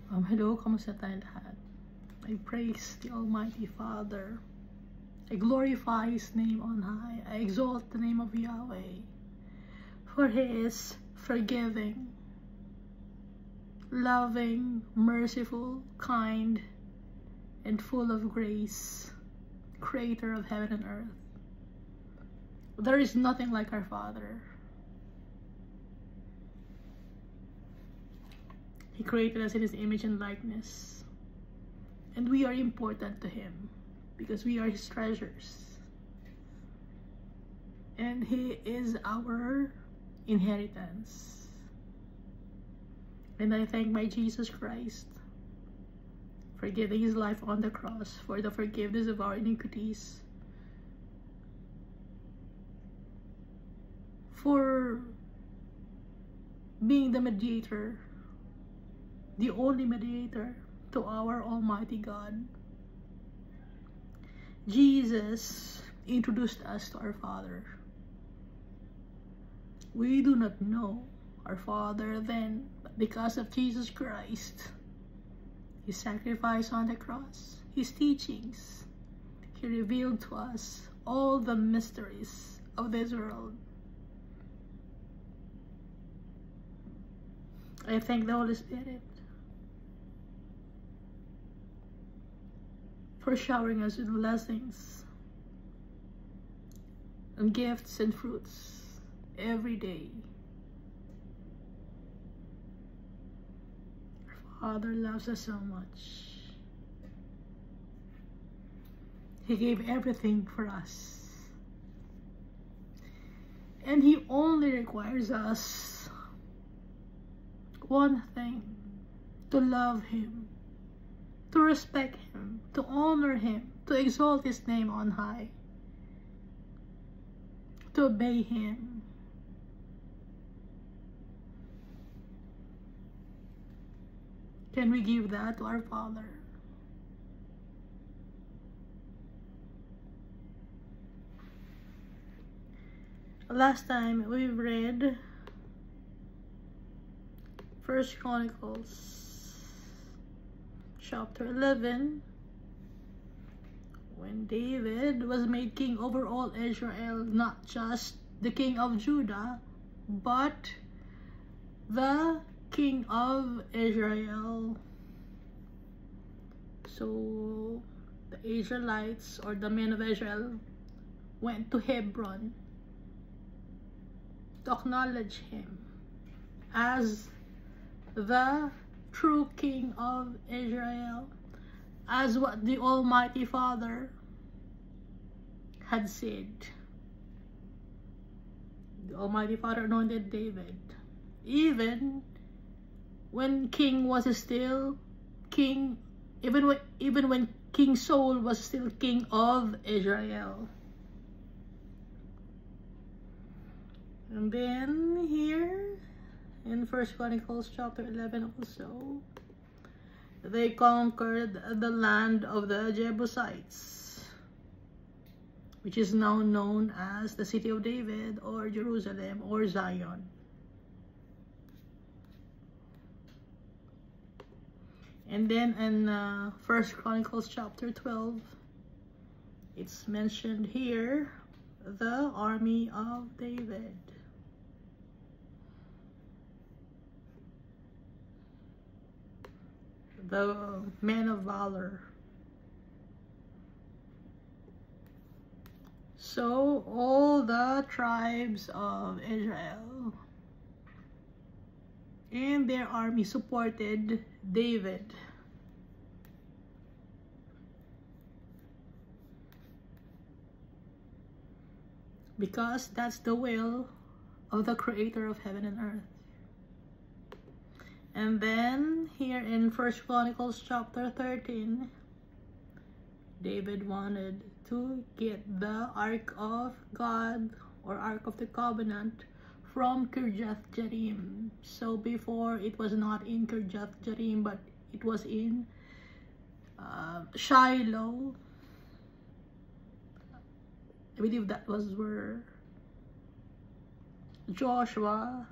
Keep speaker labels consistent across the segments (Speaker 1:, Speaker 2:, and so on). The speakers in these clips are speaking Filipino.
Speaker 1: Hello, kamusta tayo lahat? I praise the Almighty Father. I glorify His name on high. I exalt the name of Yahweh. For He is forgiving, loving, merciful, kind, and full of grace, Creator of heaven and earth. There is nothing like our Father. He created us in His image and likeness. And we are important to Him because we are His treasures. And He is our inheritance. And I thank my Jesus Christ for giving His life on the cross for the forgiveness of our iniquities, for being the mediator, the only mediator to our Almighty God. Jesus introduced us to our Father. We do not know our Father then, but because of Jesus Christ, His sacrifice on the cross, His teachings, He revealed to us all the mysteries of this world. I thank the Holy Spirit for showering us with blessings and gifts and fruits every day. Our Father loves us so much. He gave everything for us. And He only requires us one thing: to love Him, to respect Him, to honor Him, to exalt His name on high, to obey Him. Can we give that to our Father? Last time we read 1 Chronicles chapter 11, when David was made king over all Israel, not just the king of Judah, but the king of Israel. So the Israelites, or the men of Israel, went to Hebron to acknowledge him as the true king of Israel, as what the Almighty Father had said. The Almighty Father anointed David even when King was still king, even when King Saul was still king of Israel. And then here in 1 Chronicles chapter 11 also, they conquered the land of the Jebusites, which is now known as the city of David, or Jerusalem, or Zion. And then in 1 Chronicles chapter 12, it's mentioned here, the army of David. The men of valor. So all the tribes of Israel and their army supported David. Because that's the will of the Creator of heaven and earth. And then here in 1 Chronicles chapter 13, David wanted to get the Ark of God, or Ark of the Covenant, from Kirjath Jearim. So before, it was not in Kirjath Jearim, but it was in Shiloh. I believe that was where Joshua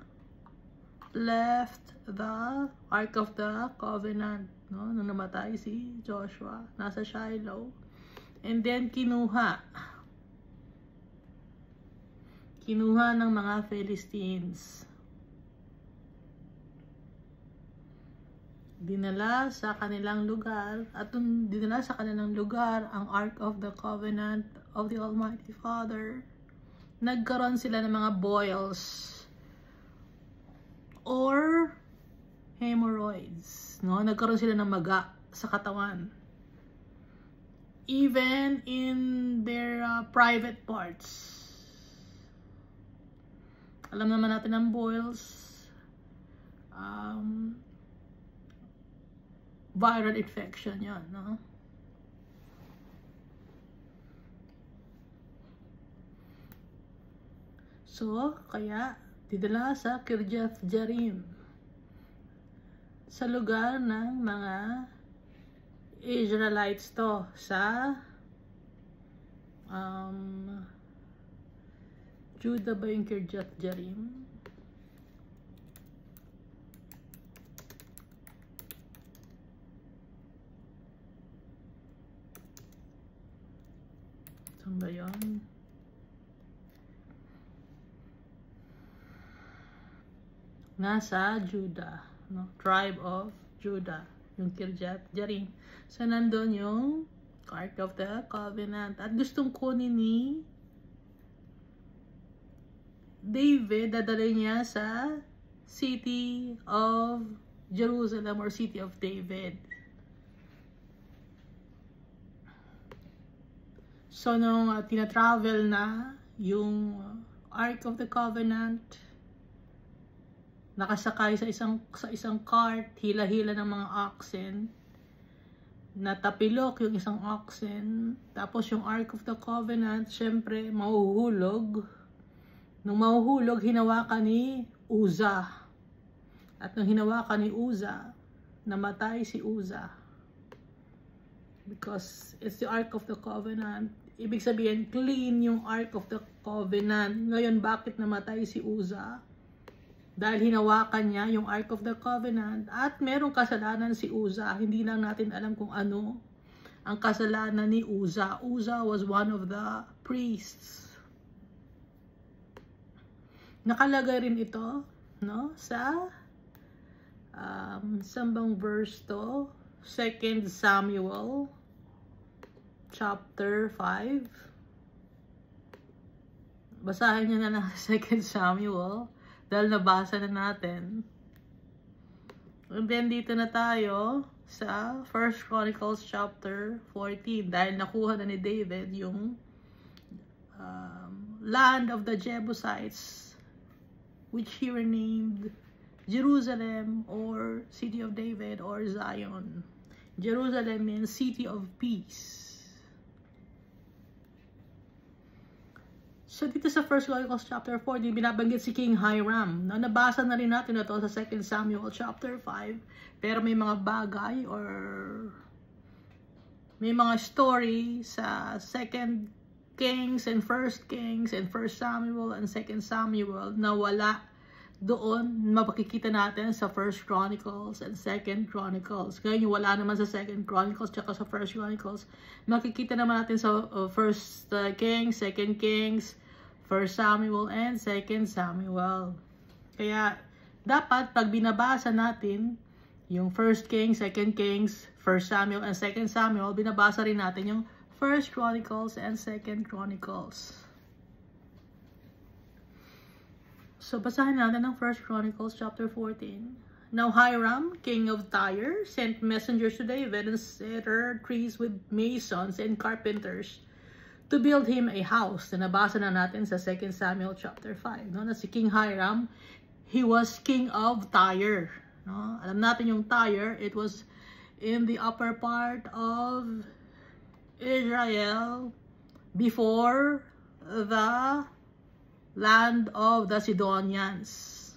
Speaker 1: left the Ark of the Covenant, no? Nung namatay si Joshua, nasa Shiloh. And then kinuha ng mga Philistines. Dinala sa kanilang lugar ang Ark of the Covenant of the Almighty Father. Nagkaroon sila ng mga boils or hemorrhoids, no? Nagkaroon sila ng maga sa katawan, even in their private parts. Alam naman natin ang boils, viral infection yan, no? So, kaya didala sa Kirjath Jearim, sa lugar ng mga Israelites to, sa Judah ba yung Kirjath Jearim? Saan ba yun? Nasa Judah, no? Tribe of Judah, yung Kirjath Jearim. So, nandun yung Ark of the Covenant. At gustong kunin ni David, dadalhin niya sa City of Jerusalem or City of David. So, nung tina-travel na yung Ark of the Covenant, nakasakay sa isang cart, hila-hila ng mga oxen, natapilok yung isang oxen, tapos yung Ark of the Covenant, syempre, mahuhulog. Nung mahuhulog, hinawakan ni Uzzah. At nung hinawakan ni Uzzah, namatay si Uzzah. Because it's the Ark of the Covenant. Ibig sabihin, clean yung Ark of the Covenant. Ngayon, bakit namatay si Uzzah? Dahil hinawakan niya yung Ark of the Covenant at merong kasalanan si Uzzah. Hindi lang natin alam kung ano ang kasalanan ni Uzzah. Uzzah was one of the priests. Nakalagay rin ito, no, sa sambang verse to, 2 Samuel chapter 5. Basahin niyo na lang 2 Samuel. Dahil nabasa na natin. And then dito na tayo sa 1 Chronicles chapter 14. Dahil nakuha na ni David yung land of the Jebusites, which he renamed Jerusalem or City of David or Zion. Jerusalem means City of Peace. So, dito sa 1 Chronicles chapter 4, binabanggit si King Hiram. No, nabasa na rin natin ito sa 2 Samuel chapter 5. Pero may mga bagay or may mga story sa 2 Kings and 1 Kings and 1 Samuel and 2 Samuel na wala doon. Mapakikita natin sa 1 Chronicles and 2 Chronicles. Kaya yung wala naman sa 2 Chronicles tsaka sa 1 Chronicles. Makikita naman natin sa 1 Kings, 2 Kings, 1 Samuel and 2 Samuel. Kaya dapat pag binabasa natin yung 1 Kings, 2 Kings, 1 Samuel and 2 Samuel, binabasa rin natin yung 1 Chronicles and 2 Chronicles. So basahin natin ang 1 Chronicles chapter 14. Now Hiram, king of Tyre, sent messengers to David and set trees with masons and carpenters to build him a house. Na nabasa na natin sa 2 Samuel chapter 5. No? Na si King Hiram, he was king of Tyre. No? Alam natin yung Tyre, it was in the upper part of Israel before the land of the Sidonians.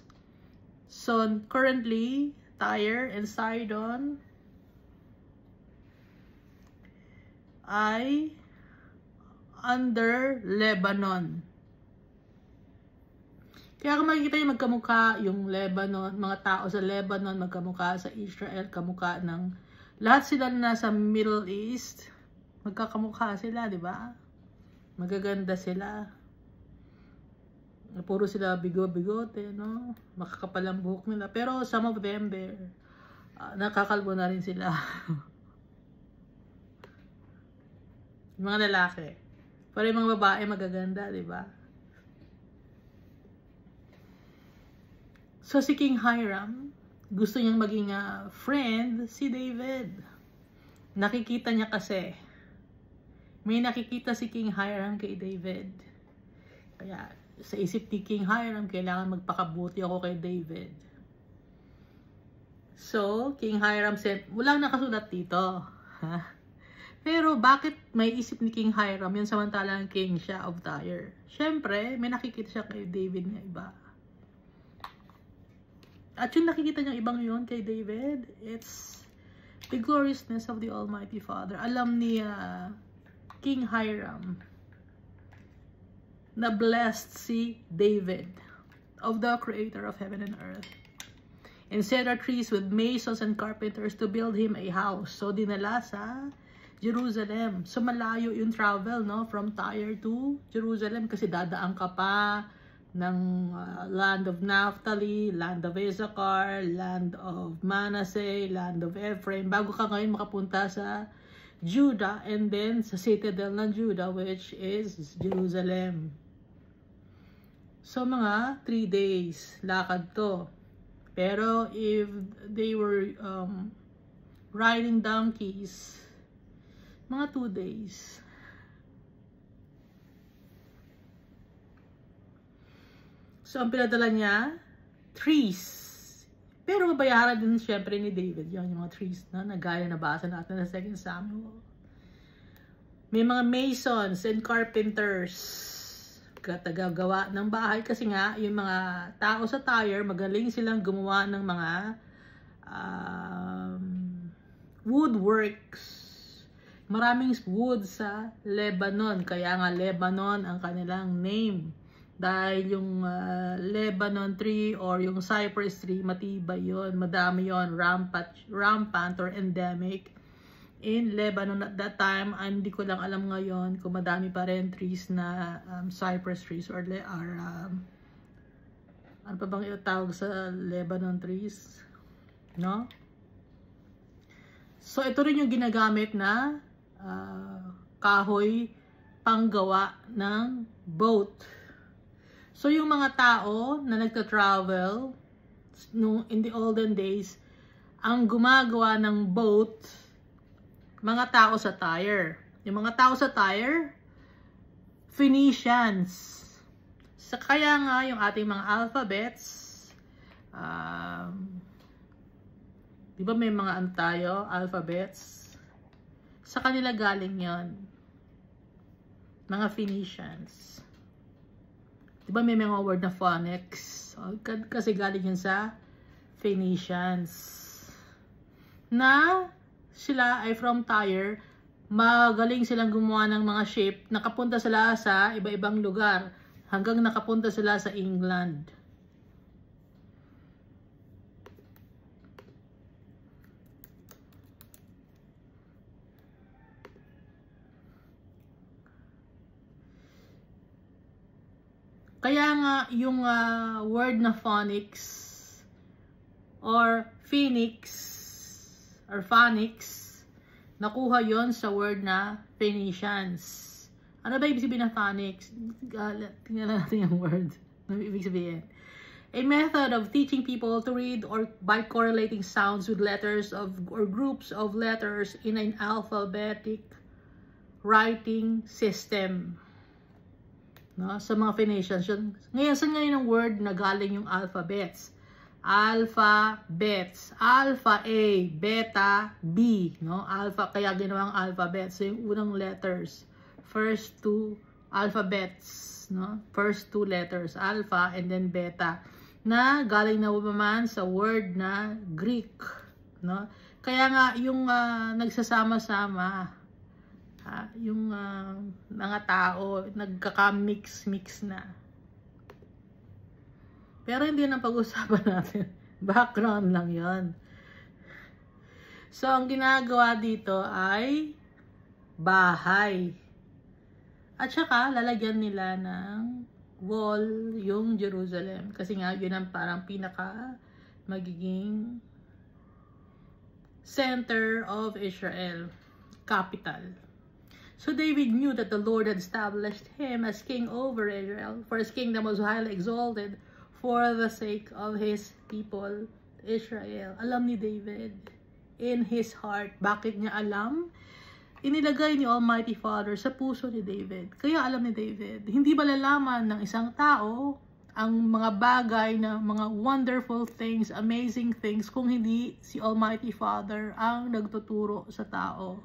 Speaker 1: So currently, Tyre and Sidon ay under Lebanon. Kaya kung makikita nyo magkamukha yung Lebanon, mga tao sa Lebanon, magkamukha sa Israel, kamukha ng lahat sila na nasa Middle East, magkakamukha sila, di ba? Magaganda sila. Puro sila bigo-bigote, no? Makakapal ang buhok nila. Pero some of them, nakakalbo na rin sila. Mga lalaki. Pero yung mga babae magaganda, di ba? So si King Hiram, gusto niyang maging friend si David. Nakikita niya kasi, may nakikita si King Hiram kay David. Kaya sa isip ni King Hiram, kailangan magpakabuti ako kay David. So, King Hiram said, walang nakasulat dito. Ha? Pero bakit may isip ni King Hiram yun samantalang king siya of Tyre? Siyempre, may nakikita siya kay David na iba. At yung nakikita niyang ibang yun kay David, it's the gloriousness of the Almighty Father. Alam ni King Hiram na blessed si David of the Creator of heaven and earth. And cedar trees with masons and carpenters to build him a house. So dinala sa Jerusalem. So malayo yung travel, no? From Tyre to Jerusalem kasi dadaan ka pa ng land of Naphtali, land of Issachar, land of Manasseh, land of Ephraim, bago ka ngayon makapunta sa Judah and then sa citadel ng Judah, which is Jerusalem. So mga 3 days lakad to. Pero if they were riding donkeys, mga 2 days. So, ang pinadala niya, trees. Pero mabayaran din siyempre ni David yun, yung mga trees na nagaya na basa natin sa 2 Samuel. May mga masons and carpenters katagagawa ng bahay kasi nga, yung mga tao sa Tyre, magaling silang gumawa ng mga woodworks. Maraming wood sa Lebanon, kaya nga Lebanon ang kanilang name. Dahil yung Lebanon tree or yung cypress tree, matibay yun, madami yun, rampant or endemic in Lebanon at that time. Hindi ko lang alam ngayon kung madami pa rin trees na cypress trees or ano pa bang itawag sa Lebanon trees, no? So ito rin yung ginagamit na kahoy panggawa ng boat. So, yung mga tao na nagta-travel in the olden days, ang gumagawa ng boat, mga tao sa Tyre. Yung mga tao sa Tyre, Phoenicians. So, kaya nga yung ating mga alphabets, di ba may mga ano tayo, alphabets? Sa kanila galing yon, mga Phoenicians. Diba may mga word na phonics? Kasi galing yun sa Phoenicians. Na sila ay from Tyre, magaling silang gumawa ng mga shape, nakapunta sila sa iba-ibang lugar, hanggang nakapunta sila sa England. Kaya nga yung word na phonics or phoenix or phonics, nakuha yon sa word na Phoenicians. Ano ba ibig sabihin na phonics? Tingnan natin yung word. Ano ibig sabihin? A method of teaching people to read or by correlating sounds with letters or groups of letters in an alphabetic writing system. No? Sa mga Phoenicians. Ngayon, saan ngayon ang word na galing yung alphabets? Alphabets. Alpha A, beta B. No? Alpha, kaya ginawang alphabets. So, yung unang letters. First 2 alphabets. No? First 2 letters. Alpha and then beta. Na galing na naman sa word na Greek. No? Kaya nga, yung nagsasama-sama, yung mga tao nagkaka-mix na. Pero hindi na pag-usapan natin. Background lang yon. So, ang ginagawa dito ay bahay. At saka, lalagyan nila ng wall yung Jerusalem. Kasi nga, yun ang parang pinaka magiging center of Israel. Capital. So David knew that the Lord had established him as king over Israel, for his kingdom was highly exalted for the sake of his people, Israel. Alam ni David, in his heart. Bakit niya alam? Inilagay ni Almighty Father sa puso ni David. Kaya alam ni David, hindi malalaman ng isang tao ang mga bagay na mga wonderful things, amazing things, kung hindi si Almighty Father ang nagtuturo sa tao.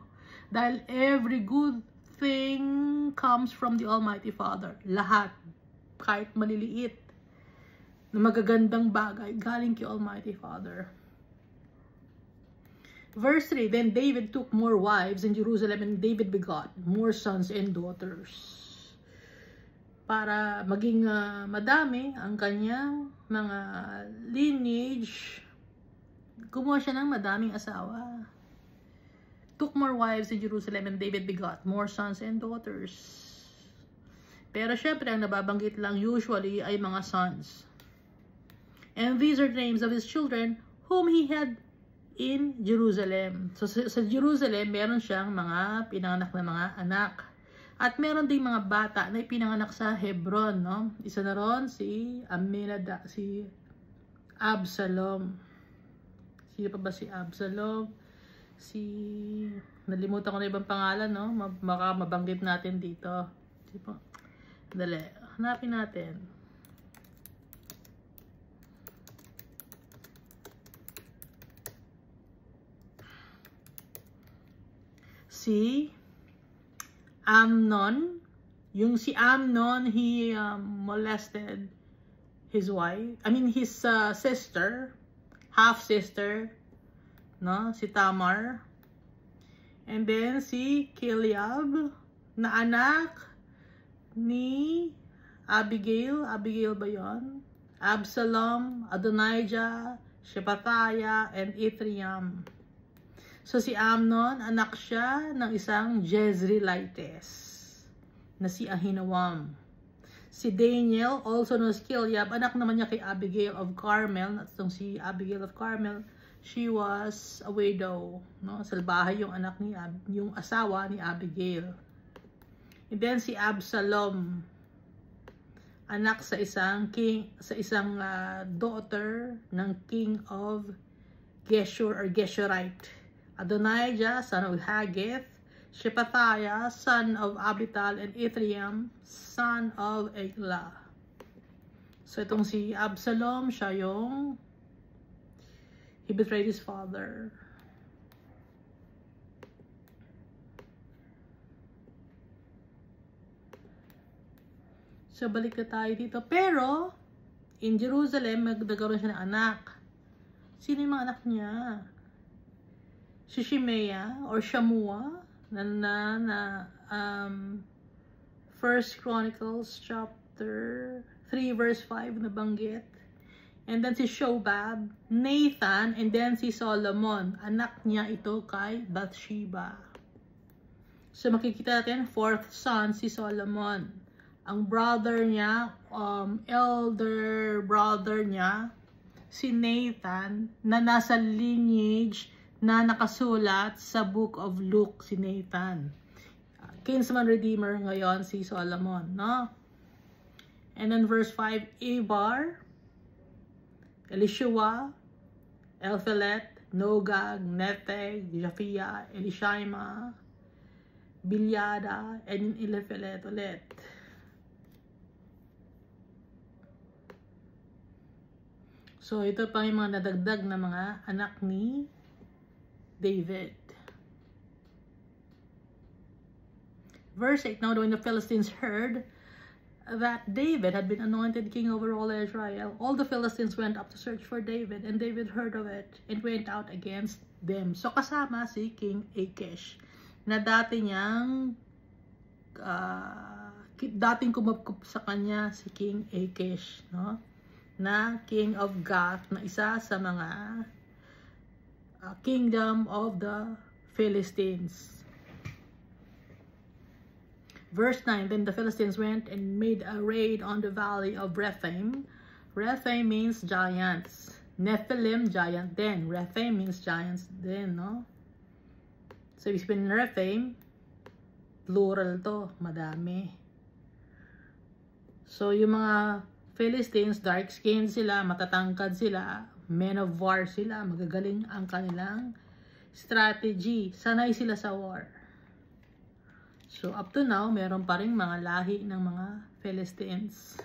Speaker 1: Dahil every good thing comes from the Almighty Father. Lahat, kahit maliliit, na magagandang bagay, galing kay Almighty Father. Verse 3, then David took more wives in Jerusalem, and David begot more sons and daughters. Para maging madami ang kanyang mga lineage, kumuha siya ng madaming asawa. Took more wives in Jerusalem, and David begot more sons and daughters. Pero syempre, ang nababanggit lang usually ay mga sons. And these are the names of his children whom he had in Jerusalem. So sa Jerusalem, meron siyang mga pinanganak na mga anak. At meron ding mga bata na ipinanganak sa Hebron, no? Isa na ron si si Absalom. Sino pa ba si Absalom? Nalimutan ko na ibang pangalan, no? Baka mabanggit natin dito. Dali, hanapin natin. Si Amnon. Yung si Amnon, he molested his wife. His sister, half-sister, no? Si Tamar. And then si Kiliab, na anak ni Abigail. Abigail ba yun? Absalom, Adonijah, Shephatiah, and Ithream. So si Amnon, anak siya ng isang Jezreelites na si Ahinoam. Si Daniel, also known as Kiliab, anak naman niya kay Abigail of Carmel. At itong si Abigail of Carmel, she was a widow, no? Salbahay yung anak ni yung asawa ni Abigail. And then si Absalom, anak sa isang daughter ng king of Geshur or Geshurite. Adonijah, son of Haggith, Shephatiah, son of Abital, and Ithream, son of Eglah. So itong si Absalom, siya yung he betrayed his father. So balik na tayo dito. Pero, in Jerusalem, nagkaroon siya ng anak. Sino yung mga anak niya? Si Shimea or Shamua na 1 Chronicles chapter 3 verse 5 nabanggit. And then si Shobab, Nathan, and then si Solomon. Anak niya ito kay Bathsheba. So makikita natin, fourth son si Solomon. Ang brother niya, elder brother niya, si Nathan, na nasa lineage na nakasulat sa Book of Luke, si Nathan. Kinsman Redeemer ngayon si Solomon, no? And then verse 5, Ebar, Elishua, Elphelet, Nogag, Neteg, Japhia, Elishima, Bilyada, and Eliphelet ulit. So ito pa yung mga nadagdag na mga anak ni David. Verse 8, now when the Philistines heard that David had been anointed king over all Israel, all the Philistines went up to search for David, and David heard of it and went out against them. So kasama si King Achish, na dati niyang dating kumapkup sa kanya si King Achish, no? na king of Gath, na isa sa mga kingdom of the Philistines. Verse 9, then the Philistines went and made a raid on the valley of Rephaim. Rephaim means giants. Nephilim, giant din. Rephaim means giants din, no? So, ibig sabihin Rephaim, plural to, madami. So, yung mga Philistines, dark-skinned sila, matatangkad sila, men of war sila, magagaling ang kanilang strategy. Sanay sila sa war. So, up to now, meron pa rin mga lahi ng mga Philistines.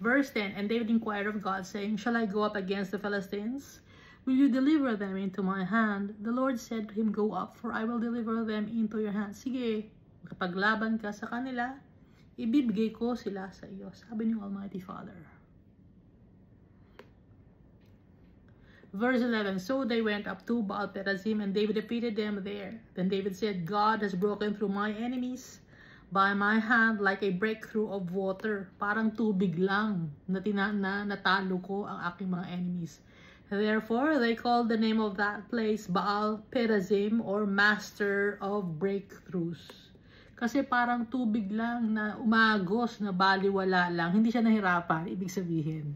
Speaker 1: Verse 10, and David inquired of God, saying, shall I go up against the Philistines? Will you deliver them into my hand? The Lord said to him, go up, for I will deliver them into your hand. Sige, kapaglaban ka sa kanila, ibibigay ko sila sa iyo, sabi ni Almighty Father. Verse 11, so they went up to Baal Perazim, and David defeated them there. Then David said, God has broken through my enemies by my hand like a breakthrough of water. Parang tubig lang na natalo ko ang aking mga enemies. Therefore, they called the name of that place Baal Perazim, or Master of Breakthroughs. Kasi parang tubig lang na umagos, na baliwala lang. Hindi siya nahirapan, ibig sabihin.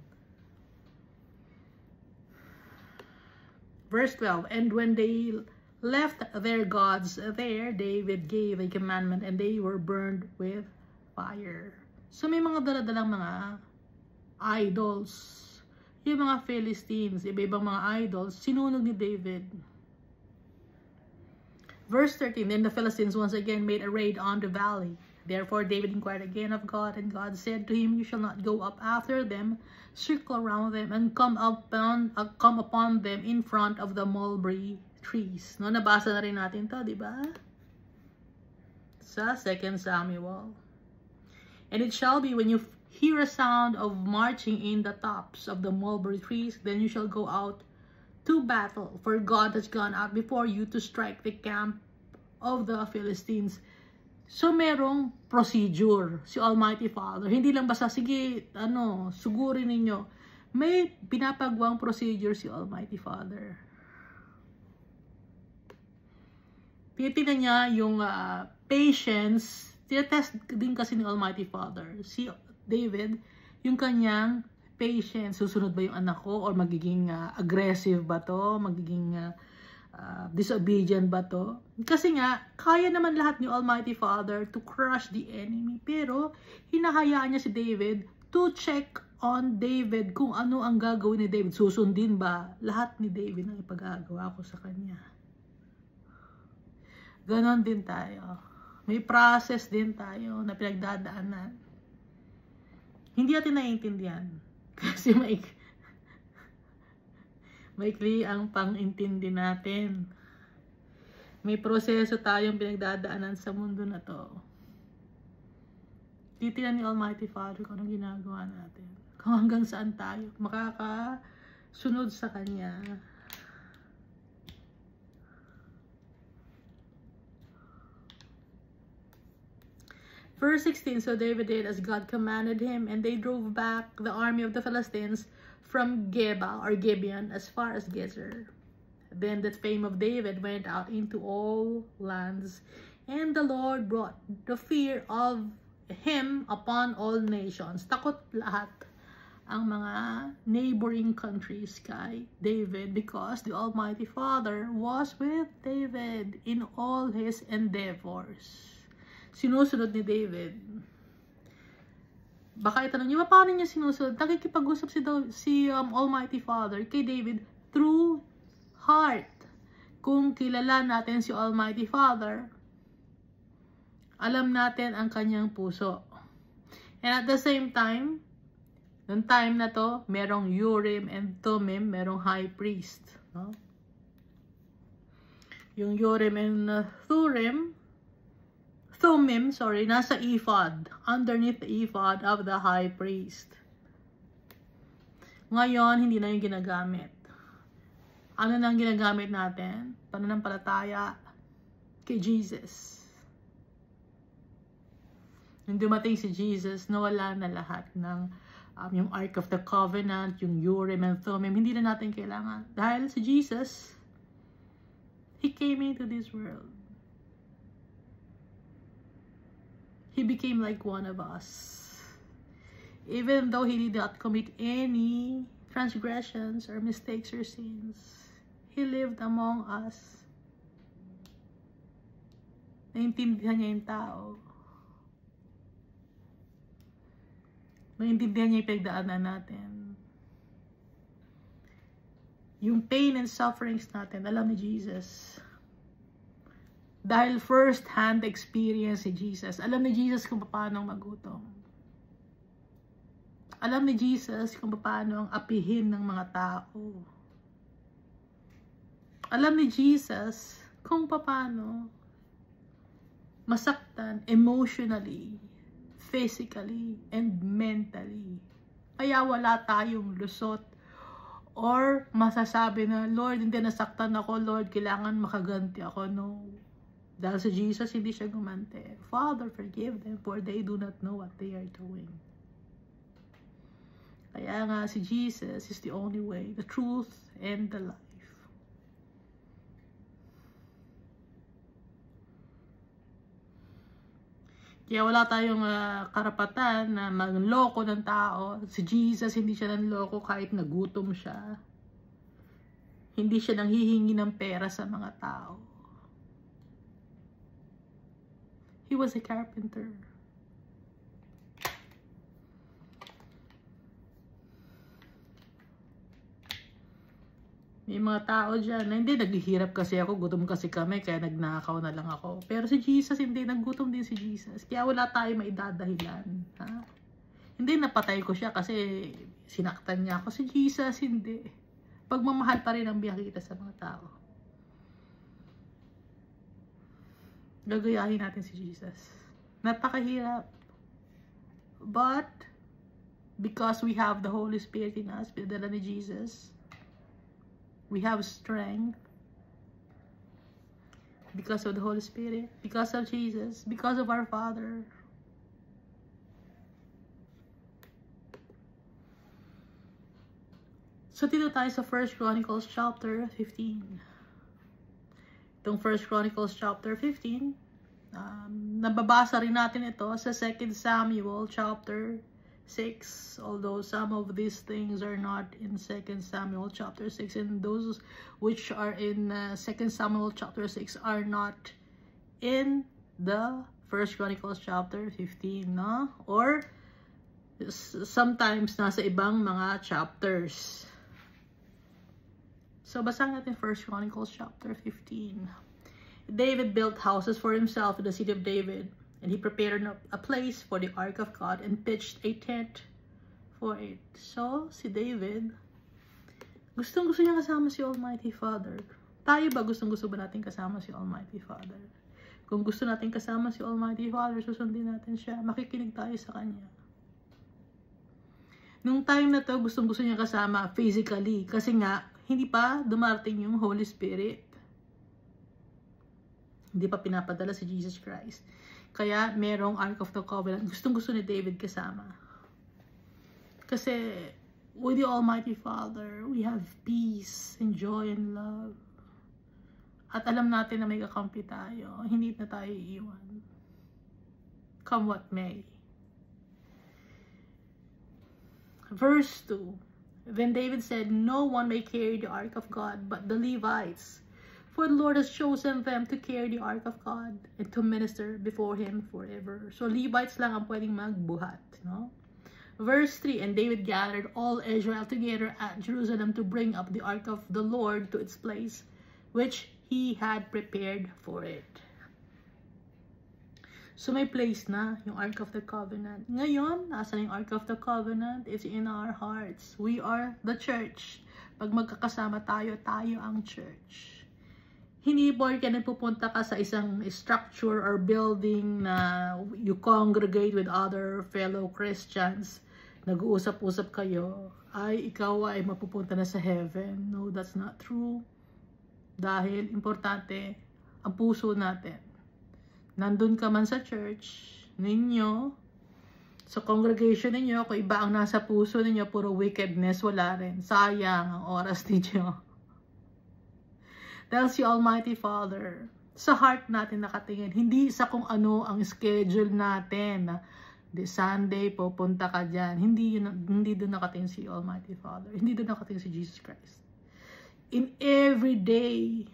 Speaker 1: Verse 12, and when they left their gods there, David gave a commandment, and they were burned with fire. So may mga daladalang mga idols. Yung mga Philistines, iba-ibang mga idols, sinunog ni David. Verse 13, then the Philistines once again made a raid on the valley. Therefore David inquired again of God, and God said to him, you shall not go up after them, circle around them, and come upon them in front of the mulberry trees. No, nabasa na rin natin to, di ba? Sa 2 Samuel. And it shall be when you hear a sound of marching in the tops of the mulberry trees, then you shall go out to battle, for God has gone out before you to strike the camp of the Philistines. So, merong procedure si Almighty Father. Hindi lang basta, sige, sugurin ninyo. May pinapagawang procedure si Almighty Father. Titignan niya yung patience. Tinatest din kasi ni Almighty Father. Si David, yung kanyang patience. Susunod ba yung anak ko? Or magiging aggressive ba to? Magiging disobedient ba to? Kasi nga, kaya naman lahat ni Almighty Father to crush the enemy. Pero, hinahayaan niya si David to check on David kung ano ang gagawin ni David. Susundin ba lahat ni David ang ipagagawa ko sa kanya? Ganon din tayo. May process din tayo na pinagdadaanan. Hindi natin naiintindihan. Kasi maikli ang pang-intindi natin. May proseso tayong pinagdadaanan sa mundo na to. Titignan ni Almighty Father kung anong ginagawa natin. Kung hanggang saan tayo makakasunod sa Kanya. Verse 16, so David did as God commanded him, and they drove back the army of the Philistines from Geba or Gibeon as far as Gezer. Then the fame of David went out into all lands, and the Lord brought the fear of him upon all nations. Takot lahat ang mga neighboring countries kay David, because the Almighty Father was with David in all his endeavors. Sinusunod ni David. Baka itanong niyo, paano niya sinusunod? Nakikipag-usap si Almighty Father kay David through heart. Kung kilala natin si Almighty Father, alam natin ang kanyang puso. And at the same time, noong time na to, merong Urim and Thummim, merong high priest. No? Yung Urim and Thummim, nasa ephod, underneath the ephod of the high priest. Ngayon, hindi na yung ginagamit. Ano nang ginagamit natin? Pananampalataya kay Jesus. Nung dumating si Jesus, nawala na lahat ng yung Ark of the Covenant, yung Urim and Thummim, hindi na natin kailangan. Dahil si Jesus, He came into this world. He became like one of us. Even though He did not commit any transgressions or mistakes or sins, He lived among us. Naintindihan niya yung tao. Naintindihan niya yung pagdaanan natin. Yung pain and sufferings natin, alam ni Jesus. Dahil first-hand experience si Jesus. Alam ni Jesus kung paano magutom. Alam ni Jesus kung paano ang apihin ng mga tao. Alam ni Jesus kung paano masaktan emotionally, physically, and mentally. Kaya wala tayong lusot or masasabi na, Lord, hindi nasaktan ako, Lord, kailangan makaganti ako. No. Dahil sa Jesus, hindi siya gumante. Father, forgive them, for they do not know what they are doing. Kaya nga, si Jesus is the only way, the truth, and the life. Kaya wala tayong karapatan na manloko ng tao. Si Jesus, hindi siya nanloko kahit nagutom siya. Hindi siya nanghihingi ng pera sa mga tao. He was a carpenter. May mga tao dyan na hindi, naghihirap kasi ako, gutom kasi kami, kaya nagnakaw na lang ako. Pero si Jesus, hindi, naggutom din si Jesus. Kaya wala tayo maidadahilan. Ha? Hindi, napatay ko siya kasi sinaktan niya ako. Si Jesus, hindi. Pagmamahal pa rin ang biyakita sa mga tao. Gagayahin natin si Jesus. Napakahirap. But, because we have the Holy Spirit in us, pinadala ni Jesus, we have strength because of the Holy Spirit, because of Jesus, because of our Father. So, dito tayo sa 1 Chronicles chapter 15. Itong 1 Chronicles chapter 15, nababasa rin natin ito sa 2 Samuel chapter 6, although some of these things are not in 2 Samuel chapter 6, and those which are in 2 Samuel chapter 6 are not in the 1 Chronicles chapter 15, no? Or sometimes nasa ibang mga chapters. So basahin natin 1 Chronicles chapter 15. David built houses for himself in the city of David, and he prepared a place for the Ark of God and pitched a tent for it. So, si David, gustong-gusto niya kasama si Almighty Father. Tayo ba gustong-gusto ba natin kasama si Almighty Father? Kung gusto natin kasama si Almighty Father, susundin natin siya. Makikinig tayo sa Kanya. Nung time na to, gustong-gusto niya kasama physically. Kasi nga, hindi pa dumarating yung Holy Spirit. Hindi pa pinapadala si Jesus Christ. Kaya merong Ark of the Covenant. Gustong-gusto ni David kasama. Kasi with the Almighty Father, we have peace and joy and love. At alam natin na may kakampi tayo. Hindi na tayo iiwan. Come what may. Verse 2. Then David said, no one may carry the Ark of God but the Levites. For the Lord has chosen them to carry the Ark of God and to minister before Him forever. So, Levites lang ang pwedeng magbuhat. No? Verse 3, and David gathered all Israel together at Jerusalem to bring up the Ark of the Lord to its place, which he had prepared for it. So, may place na yung Ark of the Covenant. Ngayon, nasa yung Ark of the Covenant? It's in our hearts. We are the church. Pag magkakasama tayo, tayo ang church. Hindi porke nagpupunta ka sa isang structure or building na you congregate with other fellow Christians, nag-uusap-usap kayo, ay ikaw ay mapupunta na sa heaven. No, that's not true. Dahil importante ang puso natin. Nandun ka man sa church ninyo, Sa congregation ninyo, kung iba ang nasa puso ninyo, puro wickedness, wala rin. Sayang ang oras ninyo. Dahil si Almighty Father, sa heart natin nakatingin, hindi sa kung ano ang schedule natin. Sunday, pupunta ka dyan. Hindi doon nakatingin si Almighty Father. Hindi doon nakatingin si Jesus Christ. In every day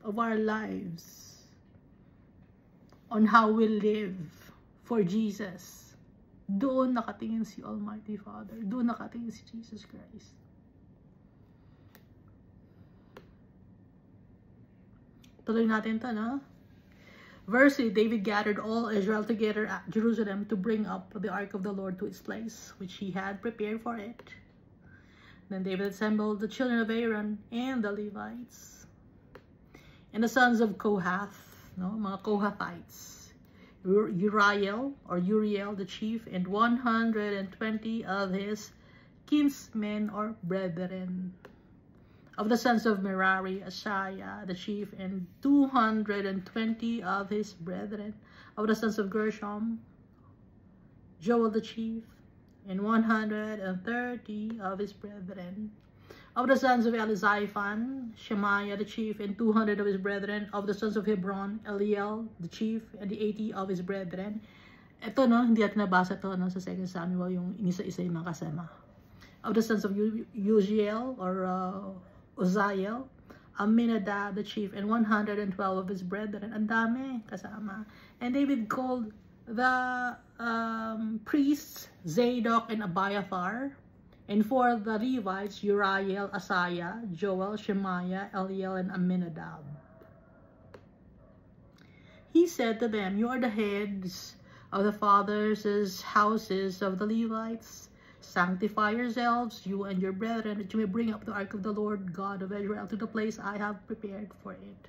Speaker 1: of our lives, on how we live for Jesus, doon nakatingin si Almighty Father. Doon nakatingin si Jesus Christ. Tuloy natin ito, no? Verse 8, David gathered all Israel together at Jerusalem to bring up the ark of the Lord to its place, which he had prepared for it. Then David assembled the children of Aaron and the Levites, and the sons of Kohath, no? Mga Kohathites. Uriel the chief, and 120 of his kinsmen or brethren. Of the sons of Merari, Asaiah the chief, and 220 of his brethren. Of the sons of Gershom, Joel the chief, and 130 of his brethren. Of the sons of Elizaphan, Shemaiah the chief, and 200 of his brethren. Of the sons of Hebron, Eliel the chief, and the 80 of his brethren. Ito, no, hindi natin nabasa ito, no, sa 2 Samuel, yung inisa-isa yung mga kasama. Of the sons of Uziel, or Uzziel, Aminadab the chief, and 112 of his brethren. Ang dami kasama. And David called the priests Zadok and Abiathar, and for the Levites, Uriel, Asaiah, Joel, Shemaiah, Eliel, and Aminadab. He said to them, "You are the heads of the fathers' houses of the Levites. Sanctify yourselves, you and your brethren, that you may bring up the ark of the Lord God of Israel to the place I have prepared for it."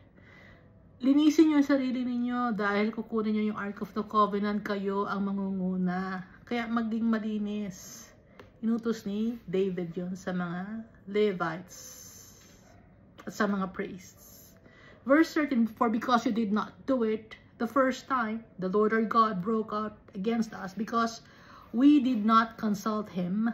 Speaker 1: Linisin niyo yung sarili ninyo dahil kukunin niyo yung Ark of the Covenant, kayo ang mangunguna. Kaya maging malinis. Inutos ni David yon sa mga Levites at sa mga priests. Verse 13, "For because you did not do it the first time, the Lord our God broke out against us, because we did not consult Him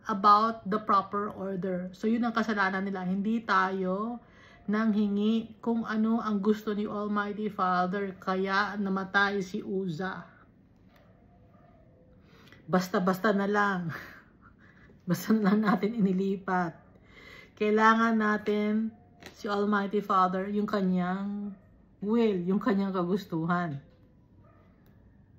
Speaker 1: about the proper order." So yun ang kasalanan nila. Hindi tayo nanghingi kung ano ang gusto ni Almighty Father, kaya namatay si Uzzah. Basta-basta na lang. Basta na lang natin inilipat. Kailangan natin si Almighty Father, yung kanyang will, yung kanyang kagustuhan.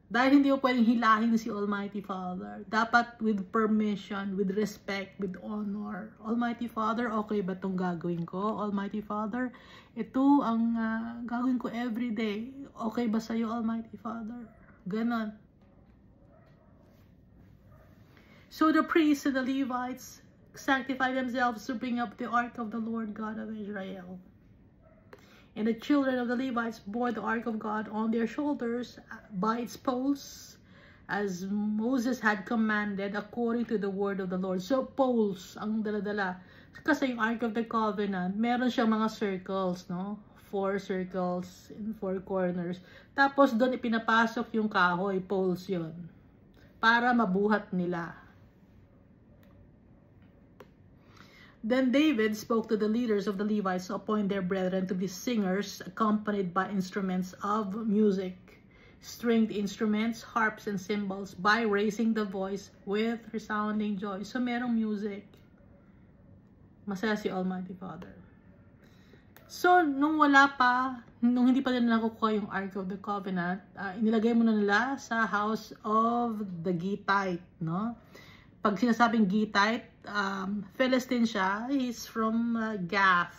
Speaker 1: Dahil hindi mo pwedeng hilahin si Almighty Father. Dapat with permission, with respect, with honor. Almighty Father, okay ba itong gagawin ko? Almighty Father, ito ang gagawin ko everyday. Okay ba sa'yo, Almighty Father? Ganon. So the priests and the Levites sanctified themselves to bring up the ark of the Lord God of Israel. And the children of the Levites bore the ark of God on their shoulders by its poles, as Moses had commanded according to the word of the Lord. So poles ang dala-dala. Kasi yung Ark of the Covenant, meron siyang mga circles, no? 4 circles in 4 corners. Tapos doon ipinapasok yung kahoy, poles yon, para mabuhat nila. Then David spoke to the leaders of the Levites to appoint their brethren to be singers, accompanied by instruments of music, stringed instruments, harps, and cymbals, by raising the voice with resounding joy. So merong music. Masaya si Almighty Father. So nung hindi pa nila nakukuha yung Ark of the Covenant, inilagay muna nila sa house of the Gittite, no? Pag sinasabing Gittite, Philistine siya, he's from Gath.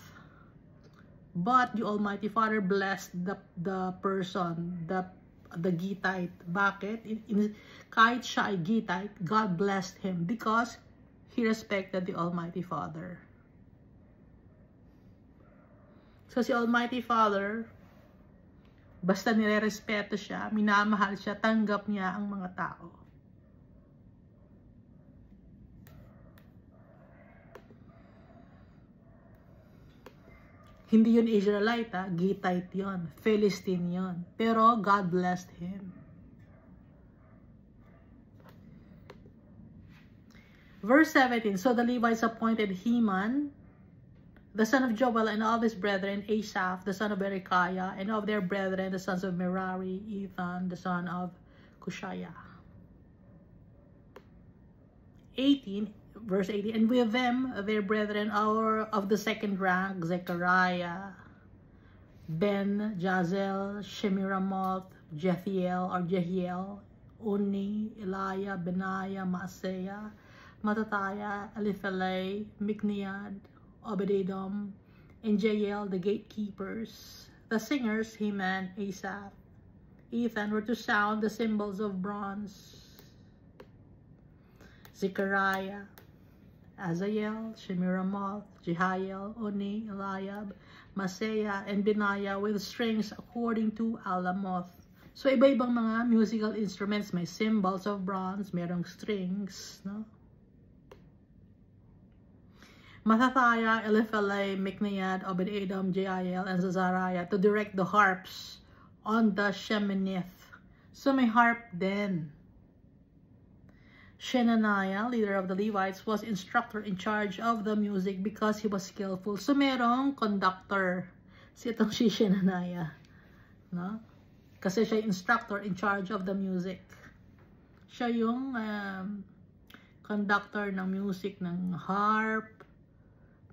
Speaker 1: But the Almighty Father blessed the person, the Gittite. Bakit? Kahit siya ay Gittite, God blessed him because he respected the Almighty Father. So si Almighty Father, basta nire-respeto siya, minamahal siya, tanggap niya ang mga tao. Hindi yun Israelite, Gittite yun. Philistine yun. Pero God blessed him. Verse 17, so the Levites appointed Heman, the son of Joel, and of his brethren, Asaph, the son of Berechiah, and of their brethren, the sons of Merari, Ethan, the son of Cushiah. 18, verse 18, and with them, their brethren are of the second rank, Zechariah, Ben, Jazel, Shemiramoth, Jehiel, Uni, Eliah, Benaiah, Maaseiah, Mattatiah, Elipheleh, Mikniad, Obed-Edom, and Jael, the gatekeepers. The singers, Heman, Asaph, Ethan, were to sound the cymbals of bronze. Zechariah, Azael, Shemiramoth, Jehiel, Uni, Eliab, Maaseiah, and Benaiah with strings according to Alamoth. So, iba-ibang mga musical instruments. May cymbals of bronze, merong strings, no? Mattatiah, Elipheleh, Mikniad, Obed-Edom, Jael, and Zazariah to direct the harps on the sheminith. So, may harp din. Shenaniah, leader of the Levites, was instructor in charge of the music because he was skillful. So, merong conductor. Si itong si Shenaniah. No? Kasi siya instructor in charge of the music. Siya yung conductor ng music, ng harp,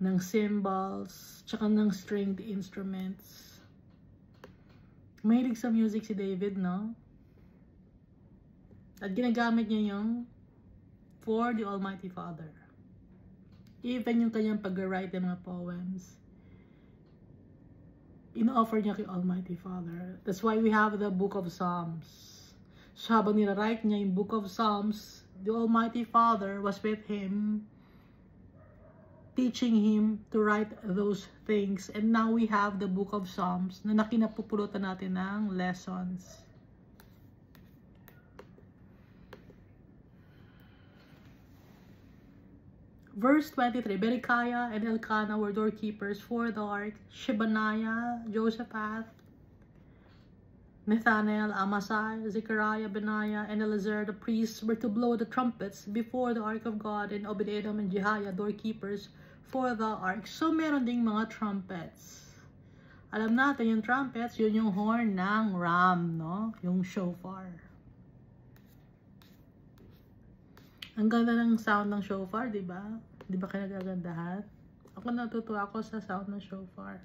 Speaker 1: ng cymbals, tsaka ng stringed instruments. Mahilig sa music si David, no? At ginagamit niya yung for the Almighty Father. Even yung kanyang pag-write ng mga poems, in-offer niya kay Almighty Father. That's why we have the Book of Psalms. So habang nila-write niya yung Book of Psalms, the Almighty Father was with him, teaching him to write those things. And now we have the Book of Psalms na nakinapupulutan natin ng lessons. Verse 23, Berechiah and Elkanah were doorkeepers for the ark. Shebaniah, Josaphat, Nathanael, Amasai, Zechariah, Benaiah, and Eleazar the priests were to blow the trumpets before the ark of God, and Obed-Edom and Jehiah, doorkeepers for the ark. So, meron ding mga trumpets. Alam natin yung trumpets, yun yung horn ng ram, no? Yung shofar. Ang ganda ng sound ng shofar, di ba? Di ba kinagagandahan? Ako natutuwa ako sa sound ng shofar.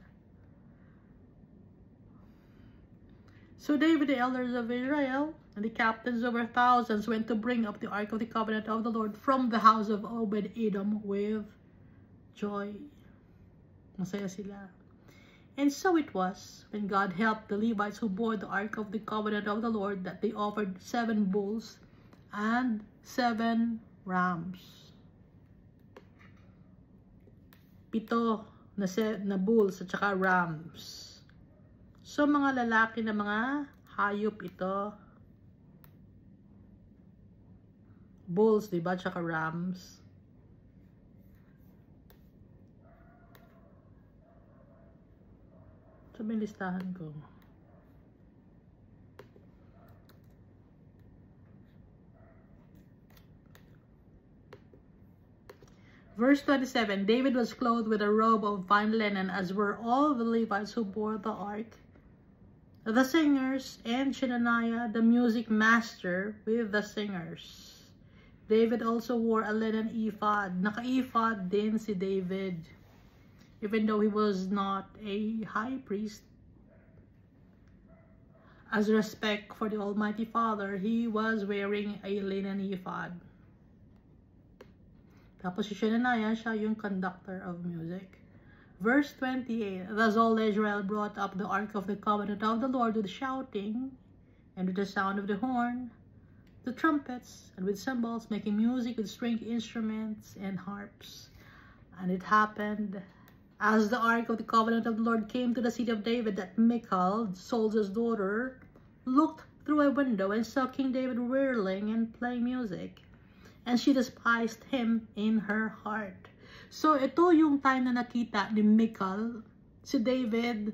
Speaker 1: So David, the elders of Israel, and the captains over thousands went to bring up the ark of the covenant of the Lord from the house of Obed-Edom with joy. Masaya sila. And so it was, when God helped the Levites who bore the ark of the covenant of the Lord, that they offered 7 bulls and 7 rams. 7 na bulls at saka rams. So, mga lalaki na mga hayop ito. Bulls, diba? At saka rams. So, may listahan ko. Verse 27, David was clothed with a robe of fine linen, as were all the Levites who bore the ark, the singers, and Shenaniah, the music master, with the singers. David also wore a linen ephod. Naka-ephod din si David. Even though he was not a high priest, as respect for the Almighty Father, he was wearing a linen ephod. Tapos si Shenaniah, siya yung conductor of music. Verse 28, thus all Israel brought up the ark of the covenant of the Lord with shouting, and with the sound of the horn, the trumpets, and with cymbals, making music with stringed instruments and harps. And it happened, as the ark of the covenant of the Lord came to the city of David, that Michal, Saul's daughter, looked through a window and saw King David whirling and playing music. And she despised him in her heart. So, ito yung time na nakita ni Michal, si David,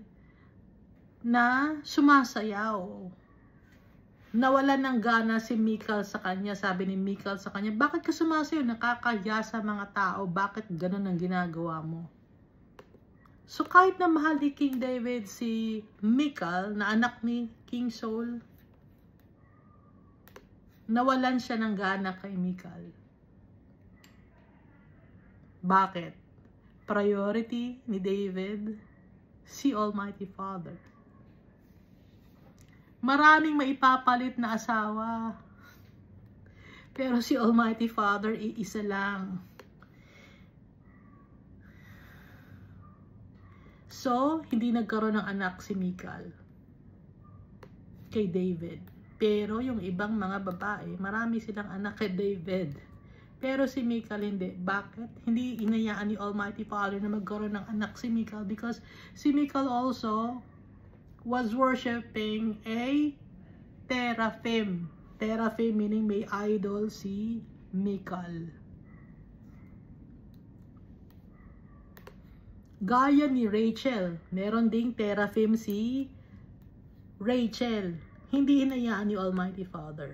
Speaker 1: na sumasayaw. Nawalan ng gana si Michal sa kanya. Sabi ni Michal sa kanya, bakit ka sumasayo? Nakakahiya sa mga tao. Bakit ganun ang ginagawa mo? So kahit na mahal ni King David si Michal, na anak ni King Saul, nawalan siya ng gana kay Michal. Bakit? Priority ni David, si Almighty Father. Maraming maipapalit na asawa. Pero si Almighty Father, iisa lang. So, hindi nagkaroon ng anak si Michal kay David. Pero yung ibang mga babae, marami silang anak kay David. Pero si Michal hindi. Bakit? Hindi inayaan ni Almighty Father na magkaroon ng anak si Michal because si Michal also was worshiping a teraphim. Teraphim meaning may idol si Michal. Gaya ni Rachel, meron ding teraphim si Rachel. Hindi hinayaan ni Almighty Father.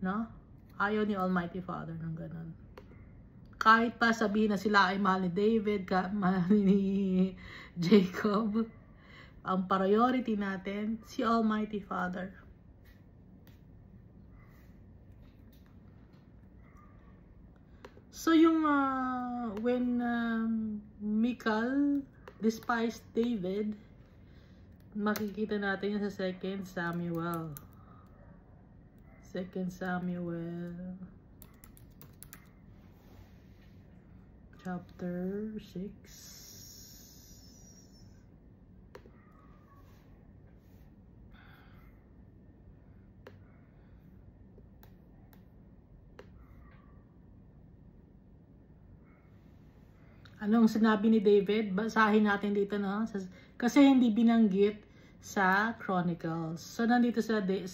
Speaker 1: No? Ayaw ni Almighty Father ng ganun. Kahit pa sabihin na sila ay mahal ni David, mahal ni Jacob, ang priority natin, si Almighty Father. So yung when Michal despised David, makikita natin yan sa 2 Samuel. 2 Samuel chapter 6. Anong sinabi ni David? Basahin natin dito, no? Kasi hindi binanggit sa Chronicles. So, nandito sa 2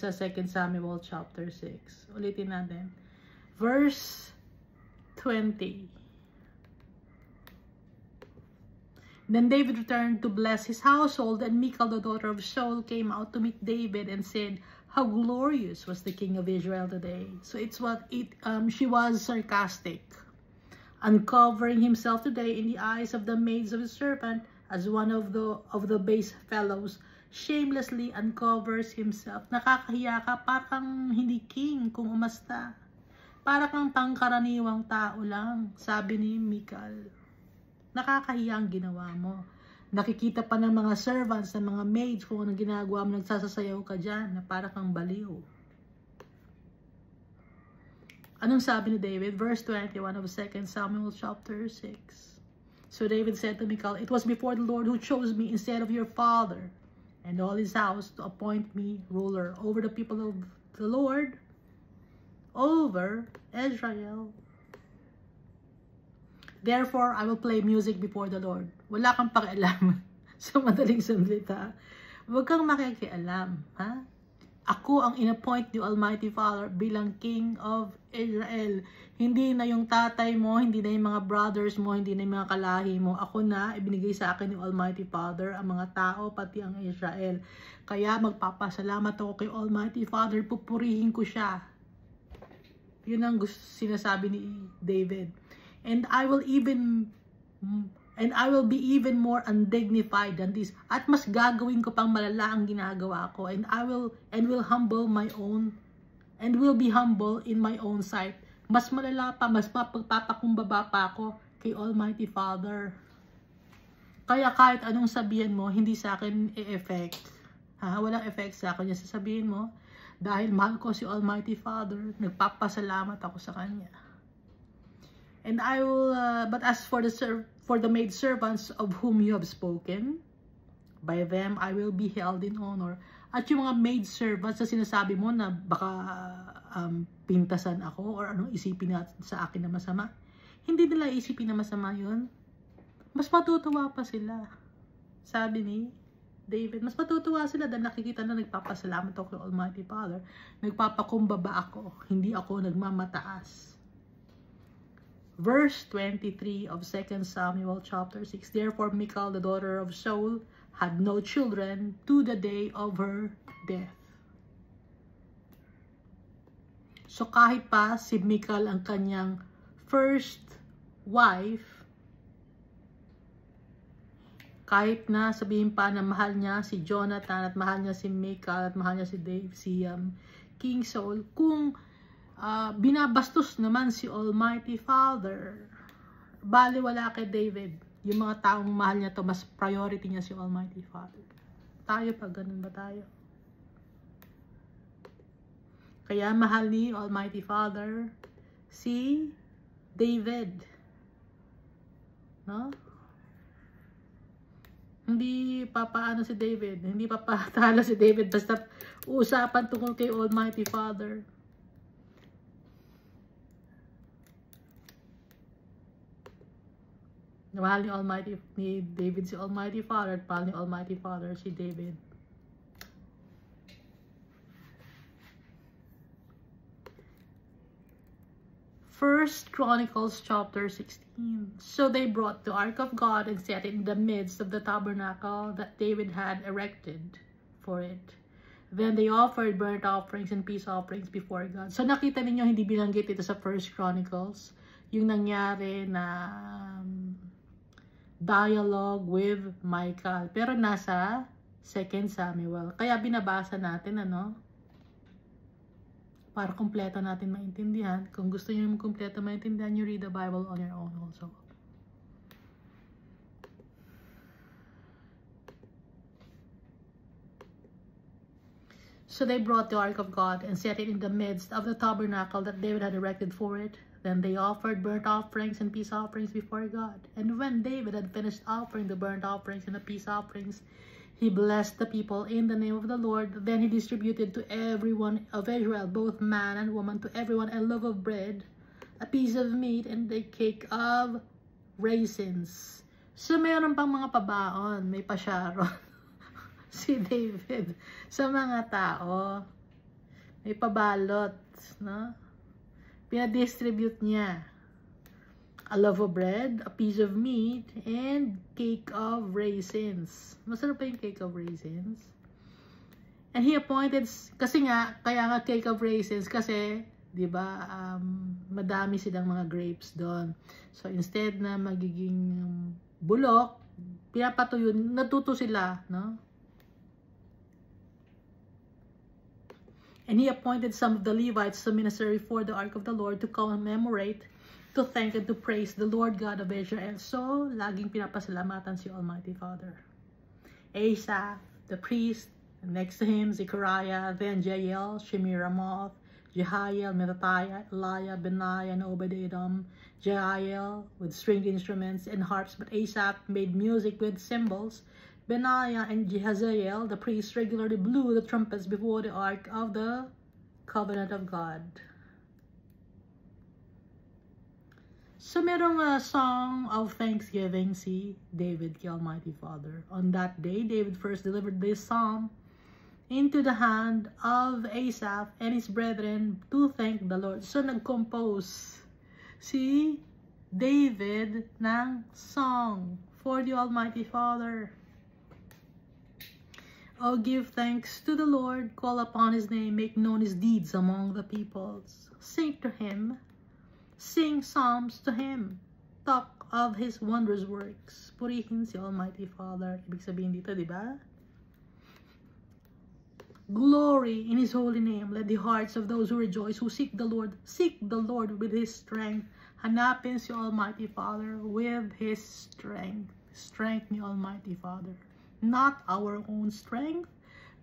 Speaker 1: Samuel chapter 6. Ulitin natin. Verse 20. Then David returned to bless his household, and Michal, the daughter of Saul, came out to meet David and said, "How glorious was the king of Israel today." So, she was sarcastic. Uncovering himself today in the eyes of the maids of his servant, as one of the base fellows shamelessly uncovers himself. Nakakahiya ka, parang hindi king kung umasta. Para kang pangkaraniwang tao lang, sabi ni Michal. Nakakahiya ang ginawa mo. Nakikita pa ng mga servants, ng mga maids kung anong ginagawa mo, nagsasasayaw ka dyan, na para kang baliw. Anong sabi ni David? Verse 21 of 2 Samuel chapter 6. So David said to Michal, "It was before the Lord who chose me instead of your father and all his house to appoint me ruler over the people of the Lord, over Israel. Therefore, I will play music before the Lord." Wala kang pakialam. Sa madaling salita, huwag kang makikialam. Ha? Ako ang inappoint ni Almighty Father bilang King of Israel. Hindi na yung tatay mo, hindi na yung mga brothers mo, hindi na yung mga kalahi mo. Ako na, ibinigay sa akin ni Almighty Father ang mga tao, pati ang Israel. Kaya magpapasalamat ako kay Almighty Father, pupurihin ko siya. Yun ang sinasabi ni David. And I will be even more undignified than this. At mas gagawin ko pang malala ang ginagawa ko. And will humble my own, and will be humble in my own sight. Mas malala pa, mas mapagpapakumbaba pa ako kay Almighty Father. Kaya kahit anong sabihin mo, hindi sa akin i-effect. Walang effect sa akin. Yung sasabihin mo, dahil mahal ko si Almighty Father, nagpapasalamat ako sa Kanya. And I will, but as for the maid servants of whom you have spoken, by them I will be held in honor. At yung mga maid servants na sinasabi mo na baka pintasan ako or anong isipin natin sa akin na masama, hindi nila isipin na masama yun. Mas matutuwa pa sila. Sabi ni David, mas matutuwa sila dahil nakikita na nagpapasalamat ako kay Almighty Father. Nagpapakumbaba ako, hindi ako nagmamataas. Verse 23 of 2 Samuel chapter 6. Therefore Michal, the daughter of Saul, had no children to the day of her death. So kahit pa si Michal ang kanyang first wife, kahit na sabihin pa na mahal niya si Jonathan at mahal niya si Michal at mahal niya si King Saul, kung binabastos naman si Almighty Father, baliwala kay David. Yung mga taong mahal niya to, mas priority niya si Almighty Father. Tayo pa, ganun ba tayo? Kaya mahal ni Almighty Father si David. No? Hindi papaano si David. Hindi papatalo si David. Basta usapan tungkol kay Almighty Father. Mahal ni David si Almighty Father. At mahal ni Almighty Father si David. First Chronicles chapter 16. So they brought the ark of God and set it in the midst of the tabernacle that David had erected for it. Then they offered burnt offerings and peace offerings before God. So nakita ninyo, hindi binanggit ito sa First Chronicles. Yung nangyari na dialogue with Michal. Pero nasa 2 Samuel. Kaya binabasa natin, ano? Para kumpleto natin maintindihan. Kung gusto niyo kumpleto maintindihan, you read the Bible on your own also. So they brought the ark of God and set it in the midst of the tabernacle that David had erected for it. Then they offered burnt offerings and peace offerings before God. And when David had finished offering the burnt offerings and the peace offerings, he blessed the people in the name of the Lord. Then he distributed to everyone of Israel, both man and woman, to everyone a loaf of bread, a piece of meat, and a cake of raisins. So mayroon pang mga pabaon, may pasyaron si David sa mga tao. May pabalot, no? Pinadistribute niya a loaf of bread, a piece of meat, and cake of raisins. Masarap pa yung cake of raisins. And he appointed, kasi nga, kaya nga cake of raisins, kasi, di ba, madami silang mga grapes doon. So, instead na magiging bulok, pinapatuyo, natuto sila, no? And he appointed some of the Levites to minister before the ark of the Lord to commemorate, to thank and to praise the Lord God of Israel. So, laging pinapasalamatan si Almighty Father. Asaph, the priest, next to him, Zechariah, then Jael, Shemiramoth, Jehiel, Matthiah, Eliah, Benaiah, and Obed-Edom, Jael with stringed instruments and harps, but Asaph made music with cymbals. Benaiah and Jehaziel, the priests, regularly blew the trumpets before the ark of the covenant of God. So, merong song of thanksgiving si David kay Almighty Father. On that day, David first delivered this psalm into the hand of Asaph and his brethren to thank the Lord. So, nag-compose si David ng song for the Almighty Father. Oh, give thanks to the Lord, call upon his name, make known his deeds among the peoples. Sing to him, sing psalms to him, talk of his wondrous works. Purihin si Almighty Father. Ibig sabihin dito, di ba? Glory in his holy name. Let the hearts of those who rejoice, who seek the Lord with his strength. Hanapin si Almighty Father with his strength. Strength ni Almighty Father. Not our own strength,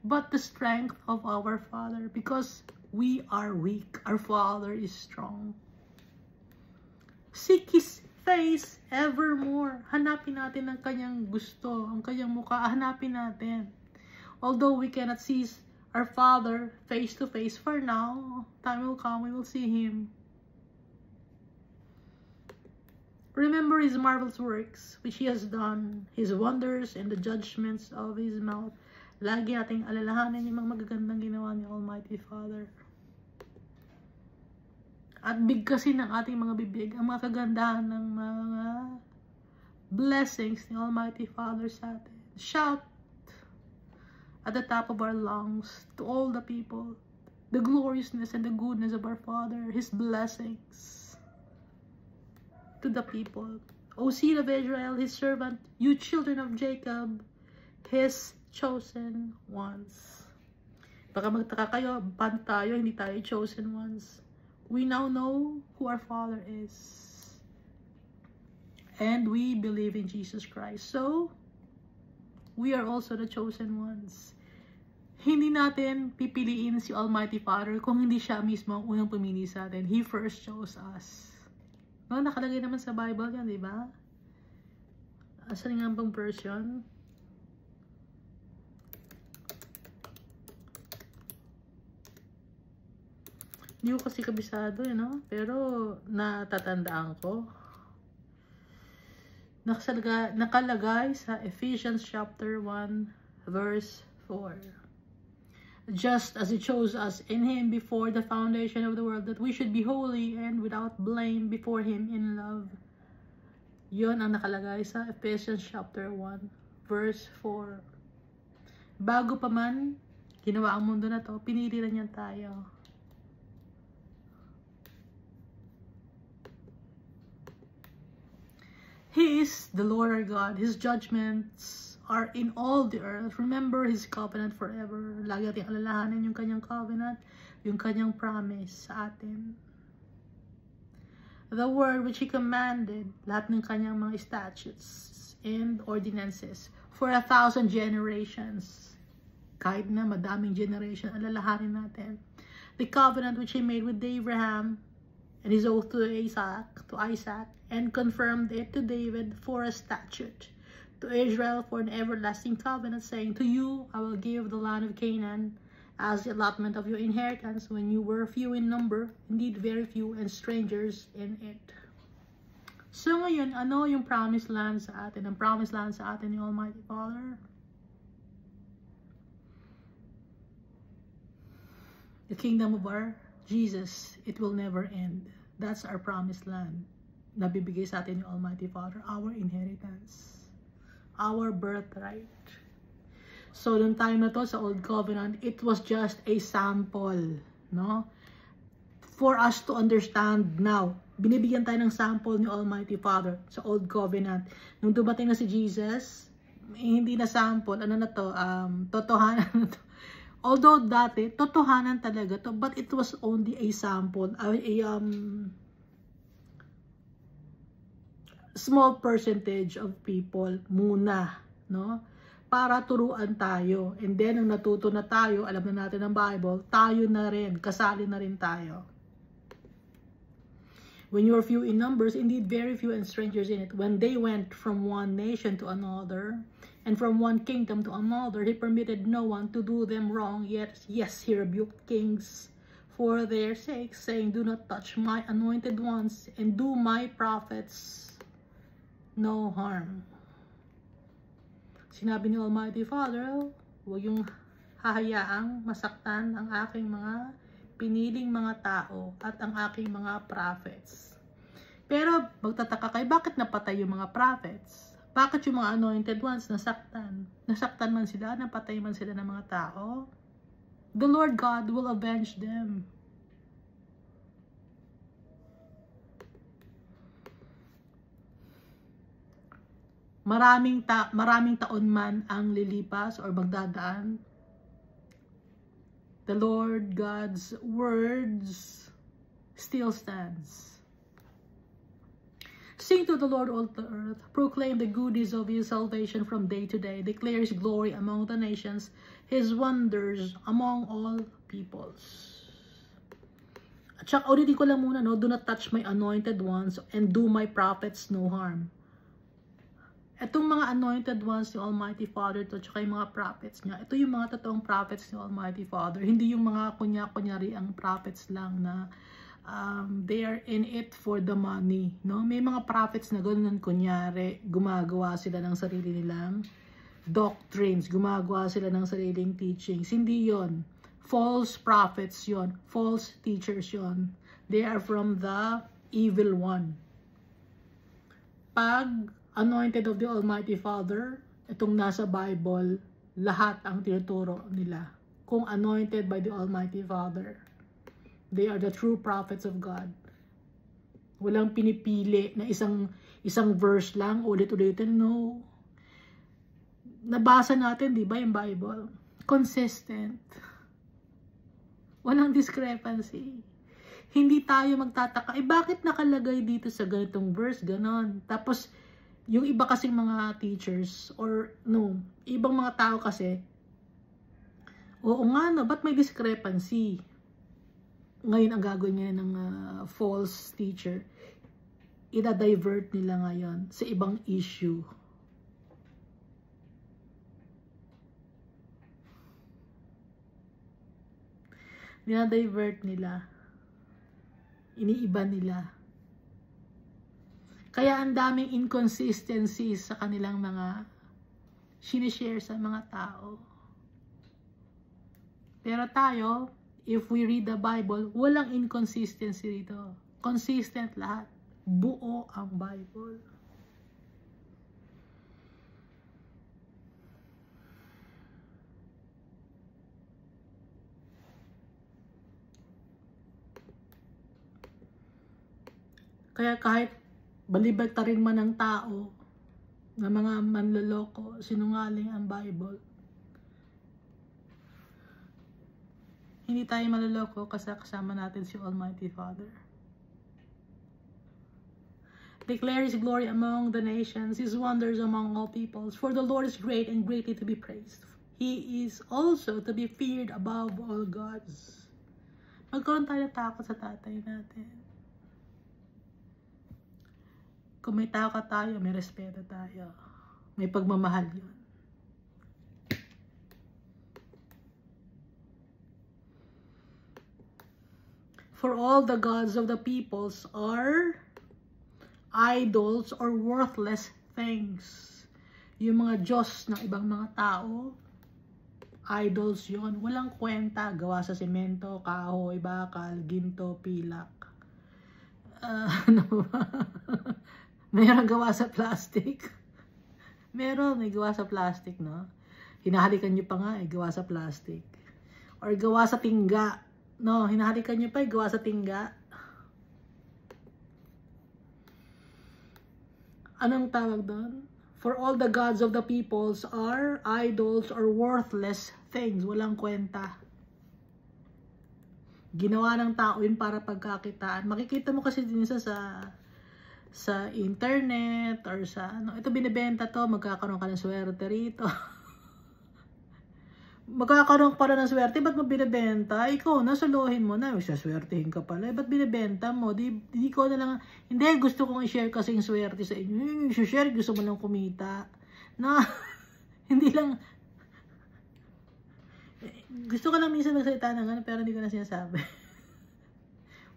Speaker 1: but the strength of our Father, because we are weak. Our Father is strong. Seek His face evermore. Hanapin natin ang kanyang gusto, ang kanyang mukha. Hanapin natin. Although we cannot see our Father face to face for now, time will come, we will see Him. Remember his marvelous works, which he has done, his wonders and the judgments of his mouth. Lagi nating alalahanin yung mga magagandang ginawa ni Almighty Father. At bigkasin ng ating mga bibig ang mga kagandahan ng mga blessings ni Almighty Father sa atin. Shout at the top of our lungs to all the people the gloriousness and the goodness of our Father, His blessings to the people. O seed of Israel, His servant, you children of Jacob, His chosen ones. Baka magtaka kayo, paano tayo, hindi tayo chosen ones? We now know who our Father is. And we believe in Jesus Christ. So, we are also the chosen ones. Hindi natin pipiliin si Almighty Father kung hindi siya mismo ang unang pumili sa atin. He first chose us. No, nakalagay naman sa Bible yan, di ba? Asan nga bang version? Hindi ko kasi kabisado, no? Pero natatandaan ko. Nakalagay sa Ephesians chapter 1 verse 4. Just as He chose us in Him before the foundation of the world, that we should be holy and without blame before Him in love. Yon ang nakalagay sa Ephesians chapter 1 verse 4. Bago pa man ginawa ang mundo na to, pinili na niya tayo. He is the Lord our God. His judgments are in all the earth. Remember His covenant forever. Lagi natin alalahanin yung kanyang covenant, yung kanyang promise sa atin. The word which He commanded, lahat ng kanyang mga statutes and ordinances for 1,000 generations. Kahit na madaming generation, alalahanin natin. The covenant which He made with Abraham and His oath to Isaac, and confirmed it to David for a statute, to Israel for an everlasting covenant, saying, to you I will give the land of Canaan as the allotment of your inheritance when you were few in number, indeed very few, and strangers in it. So ngayon, ano yung promised land sa atin? Ang promised land sa atin ni Almighty Father? The kingdom of our Jesus, it will never end. That's our promised land. Nabibigay sa atin yung Almighty Father, our inheritance, our birthright. So, nung time na to sa Old Covenant, it was just a sample, no? For us to understand now, binibigyan tayo ng sample ni Almighty Father sa Old Covenant. Nung dumating na si Jesus, hindi na sample, ano na to, totohanan na to. Although dati, totohanan talaga to, but it was only a sample, small percentage of people muna, no? Para turuan tayo. And then, nung natuto na tayo, alam na natin ang Bible, tayo na rin, kasali na rin tayo. When you are few in numbers, indeed very few and strangers in it. When they went from one nation to another, and from one kingdom to another, He permitted no one to do them wrong, yet, yes, He rebuked kings for their sake, saying, do not touch my anointed ones, and do my prophets no harm. Sinabi ni Almighty Father, huwag yung hahayaang masaktan ang aking mga piniling mga tao at ang aking mga prophets. Pero magtataka kayo, bakit napatay yung mga prophets? Bakit yung mga anointed ones nasaktan? Nasaktan man sila, napatay man sila ng mga tao? The Lord God will avenge them. Maraming taon man ang lilipas or magdadaan, the Lord God's words still stands. Sing to the Lord all the earth, proclaim the goodness of His salvation from day to day, declare His glory among the nations, His wonders among all peoples. At saka ulitin ko lang muna, no, do not touch my anointed ones and do my prophets no harm. Itong mga anointed ones ni Almighty Father to, tsaka yung mga prophets niya, ito yung mga totoong prophets ni Almighty Father. Hindi yung mga kunya-kunyari ang prophets lang na they are in it for the money. No? May mga prophets na ganoon kunyari, gumagawa sila ng sarili nilang doctrines, gumagawa sila ng sariling teachings. Hindi yon. False prophets yon. False teachers yon. They are from the evil one. Pag anointed of the Almighty Father, itong nasa Bible, lahat ang tinuturo nila. kung anointed by the Almighty Father. They are the true prophets of God. Walang pinipili na isang verse lang, ulit-ulitin. No. Nabasa natin, di ba, yung Bible? Consistent. Walang discrepancy. Hindi tayo magtataka, bakit nakalagay dito sa ganitong verse, ganon. Tapos, yung iba kasing mga teachers, or no, ibang mga tao kasi, oo nga no, ba't may discrepancy? Ngayon ang gagawin niya ng false teacher, ida-divert nila ngayon sa ibang issue. Nina-divert nila. Iniiba nila. Kaya ang daming inconsistencies sa kanilang mga sinishare sa mga tao. Pero tayo, if we read the Bible, walang inconsistency dito. Consistent lahat. Buo ang Bible. Kaya kahit balibagta rin man ng tao na mga manloloko, sinungaling ang Bible, hindi tayo maloloko kasi kasama natin si Almighty Father. Declare His glory among the nations, His wonders among all peoples. For the Lord is great and greatly to be praised. He is also to be feared above all gods. Magkaroon tayo takot sa tatay natin. Kung may tao ka tayo, may respeto tayo. May pagmamahal yun. For all the gods of the peoples are idols or worthless things. Yung mga Diyos ng ibang mga tao, idols yun. Walang kwenta. Gawa sa semento, kahoy, bakal, ginto, pilak. Ano ba? Meron gawa sa plastic. Meron, may gawa sa plastic, no? Hinahalikan nyo pa nga, gawa sa plastic. Or gawa sa tingga. No, hinahalikan nyo pa, gawa sa tingga. Anong tawag doon? For all the gods of the peoples are idols or worthless things. Walang kwenta. Ginawa ng tao yun para pagkakitaan. Makikita mo kasi din sa internet or sa ano, ito binibenta to, magkakaroon ka ng swerte rito. Magkakaroon pa rin ng swerte, ba't mo binibenta? Ikaw na, suluhin mo na, saswertehin ka pala, ba't binibenta mo? Di ko na lang, hindi, gusto kong i-share kasi yung swerte sa inyo. I-share, gusto mo lang kumita. Na, hindi lang, gusto ko lang minsan magsalita ng ano, pero hindi ko na sinasabi.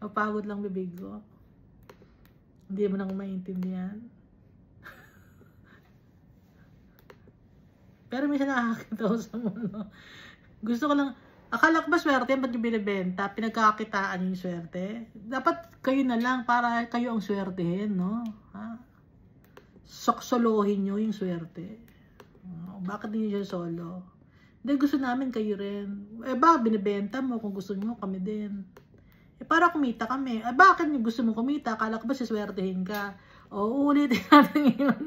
Speaker 1: Mapagod lang bibig ko. Hindi mo na akong maintindihan. Pero minsan nakakakita ko sa mundo. Gusto ko lang, akala ko ba swerte? Ba't yung binibenta? Pinagkakitaan yung swerte? Dapat kayo na lang para kayo ang swertehin, no? Ha? Soksolohin nyo yung swerte. Bakit hindi siya solo? Hindi, gusto namin kayo rin. Ba, binibenta mo kung gusto nyo, kami din. Para kumita kami. Bakit nyo gusto mo kumita? Akala ko ba siswertehin ka? O, ulitin natin yun.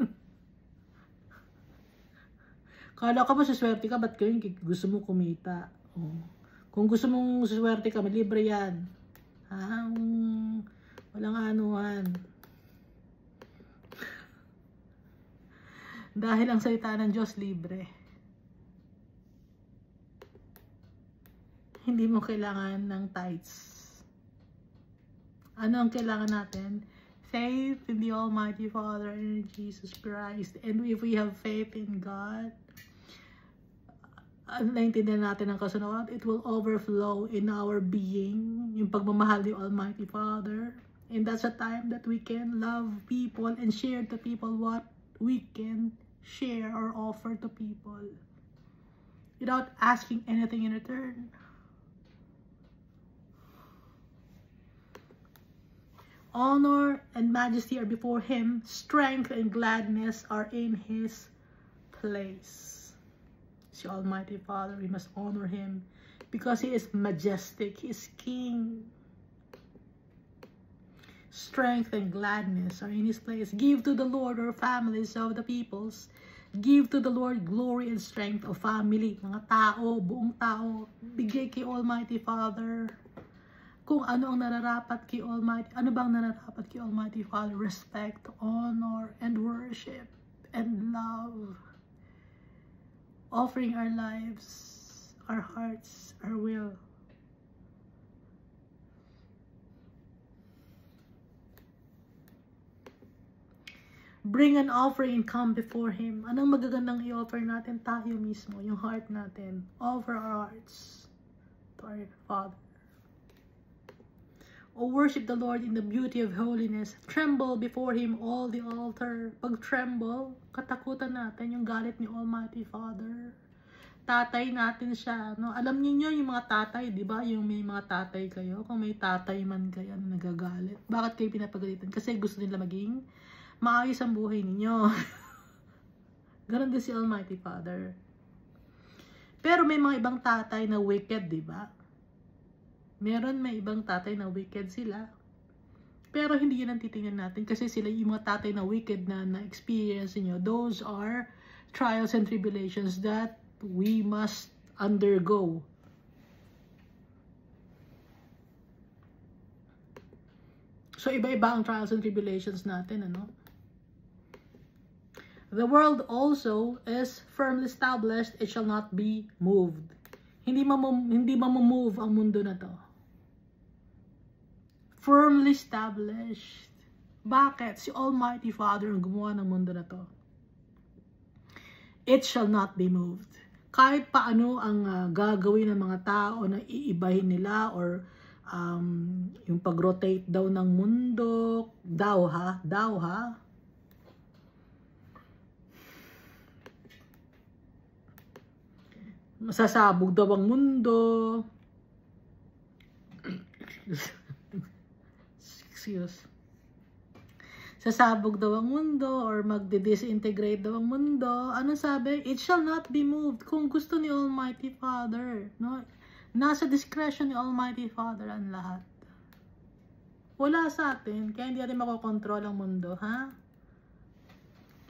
Speaker 1: Akala ko ba siswerte ka? Ba't kayo gusto mo kumita? O, kung gusto mong siswerte ka, libre yan. Ha? Walang anuhan. Dahil ang salita ng Diyos libre. Hindi mo kailangan ng tithes. Ano ang kailangan natin? Faith in the Almighty Father and in Jesus Christ. And if we have faith in God, naintindihan natin ang kasunod, it will overflow in our being, yung pagmamahal ni Almighty Father. And that's a time that we can love people and share to people what we can share or offer to people without asking anything in return. Honor and majesty are before Him. Strength and gladness are in His place. si Almighty Father. We must honor Him because He is majestic. He is King. Strength and gladness are in His place. Give to the Lord, our families of the peoples. Give to the Lord glory and strength of family. Mga tao, buong tao. Bigay kay Almighty Father. Kung ano ang nararapat kay Almighty, ano bang nararapat kay Almighty Father? Respect, honor, and worship, and love. Offering our lives, our hearts, our will. Bring an offering and come before Him. Anong magagandang i-offer natin? Tayo mismo, yung heart natin. Offer our hearts to our Father. O worship the Lord in the beauty of holiness. Tremble before Him all the altar. Pag tremble, katakutan natin yung galit ni Almighty Father. Tatay natin siya. No? Alam niyo yung mga tatay, di ba? Yung may mga tatay kayo. Kung may tatay man kayo na nagagalit. Bakit kayo pinapagalitan? Kasi gusto nila maging maayos ang buhay ninyo. Ganon din si Almighty Father. Pero may mga ibang tatay na wicked, di ba? May ibang tatay na wicked sila. Pero hindi yun ang titingnan natin kasi sila yung mga tatay na wicked na na-experience niyo. Those are trials and tribulations that we must undergo. So iba-iba ang trials and tribulations natin, ano? The world also is firmly established, it shall not be moved. Hindi mamumove ang mundo na to. Firmly established. Bakit? Si Almighty Father ang gumawa ng mundo na to. It shall not be moved. Kahit paano ang gagawin ng mga tao na iibahin nila or yung pag-rotate daw ng mundo, daw ha, masasabog daw ang mundo. Excuse. Sasabog daw ang mundo or magdi-disintegrate daw ang mundo. Ano sabi? It shall not be moved. Kung gusto ni Almighty Father, no? Nasa discretion ni Almighty Father ang lahat. Wala sa atin, kaya hindi natin makokontrol ang mundo, ha?